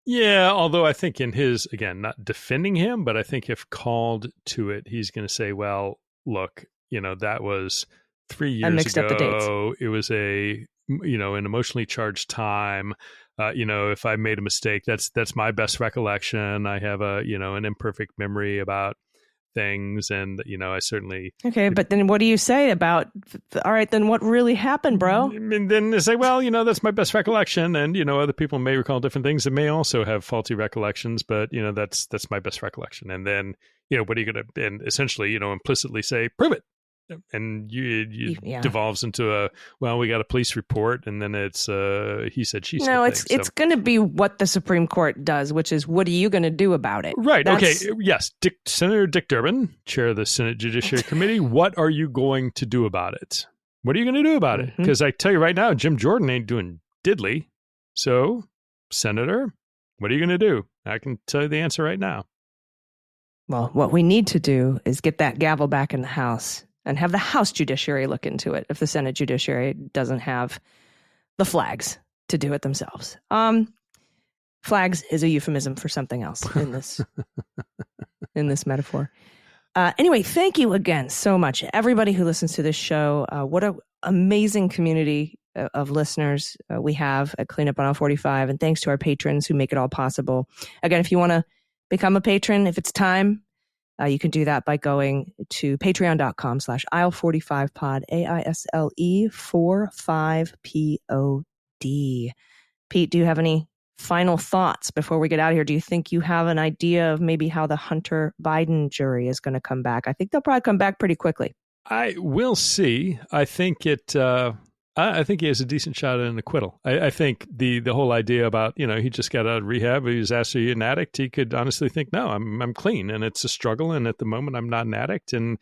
S4: Yeah, although I think in his, again, not defending him, but I think if called to it, he's going to say, well, look, that was 3 years ago. I mixed up the dates. It was an emotionally charged time. If I made a mistake, that's my best recollection. I have an imperfect memory about things, and I certainly
S1: but then what do you say about all right, then what really happened, bro?
S4: And then they say, well, that's my best recollection, and other people may recall different things that may also have faulty recollections, but that's my best recollection. And then what are you going to, and essentially implicitly say, prove it, and you devolves into we got a police report, and then it's he said, she said. No,
S1: it's going to be what the Supreme Court does, which is, what are you going to do about it?
S4: Right. Okay. Yes. Senator Dick Durbin, chair of the Senate Judiciary Committee. What are you going to do about it? What are you going to do about it? Because I tell you right now, Jim Jordan ain't doing diddly. So, Senator, what are you going to do? I can tell you the answer right now.
S1: Well, what we need to do is get that gavel back in the House and have the House Judiciary look into it if the Senate Judiciary doesn't have the flags to do it themselves. Flags is a euphemism for something else in this in this metaphor. Anyway, thank you again so much, everybody who listens to this show. What an amazing community of listeners we have at Cleanup on Aisle 45, and thanks to our patrons who make it all possible. Again, if you want to become a patron, if it's time, you can do that by going to patreon.com/aisle45pod, AISLE 45POD. Pete, do you have any final thoughts before we get out of here? Do you think you have an idea of maybe how the Hunter Biden jury is going to come back? I think they'll probably come back pretty quickly.
S4: I will see. I think I think he has a decent shot at an acquittal. I think the whole idea about, he just got out of rehab, he was asked, are you an addict? He could honestly think, no, I'm clean, and it's a struggle, and at the moment I'm not an addict. And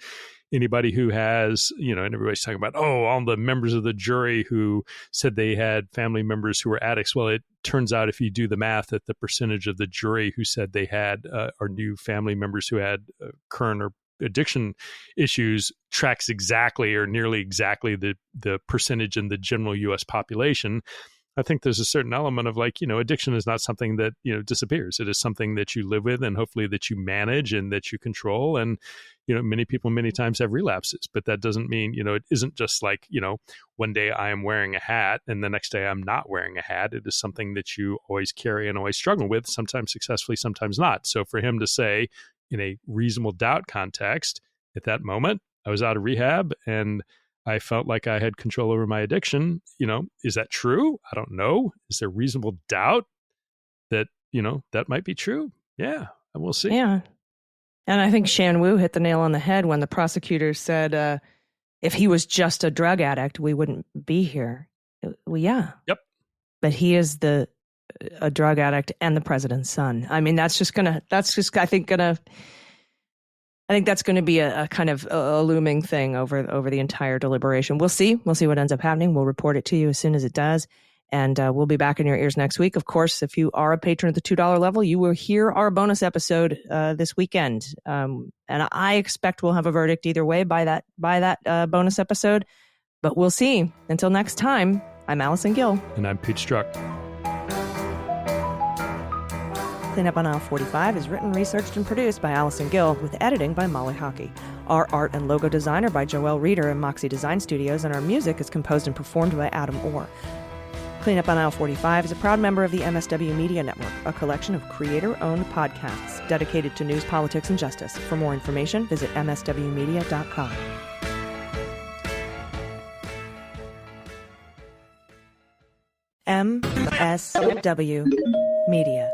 S4: anybody who has, and everybody's talking about, all the members of the jury who said they had family members who were addicts. Well, it turns out if you do the math, that the percentage of the jury who said they had or knew family members who had current or addiction issues tracks exactly or nearly exactly the percentage in the general U.S. population. I think there's a certain element of addiction is not something that, disappears. It is something that you live with, and hopefully that you manage and that you control. And, many people many times have relapses, but that doesn't mean, it isn't just like, one day I am wearing a hat and the next day I'm not wearing a hat. It is something that you always carry and always struggle with, sometimes successfully, sometimes not. So for him to say, in a reasonable doubt context, at that moment, I was out of rehab and I felt like I had control over my addiction. Is that true? I don't know. Is there reasonable doubt that, that might be true? Yeah, and we'll see.
S1: Yeah. And I think Shan Wu hit the nail on the head when the prosecutor said, if he was just a drug addict, we wouldn't be here. Well, yeah.
S4: Yep.
S1: But he is a drug addict and the president's son. I mean, I think that's going to be a kind of a looming thing over the entire deliberation. We'll see what ends up happening. We'll report it to you as soon as it does. And we'll be back in your ears next week. Of course, if you are a patron at the $2 level, you will hear our bonus episode this weekend. And I expect we'll have a verdict either way by that bonus episode. But we'll see. Until next time, I'm Allison Gill.
S4: And I'm Pete Struck.
S1: Cleanup on Aisle 45 is written, researched, and produced by Allison Gill, with editing by Molly Hockey. Our art and logo design are by Joelle Reeder and Moxie Design Studios, and our music is composed and performed by Adam Orr. Cleanup on Aisle 45 is a proud member of the MSW Media Network, a collection of creator-owned podcasts dedicated to news, politics, and justice. For more information, visit mswmedia.com. MSW Media.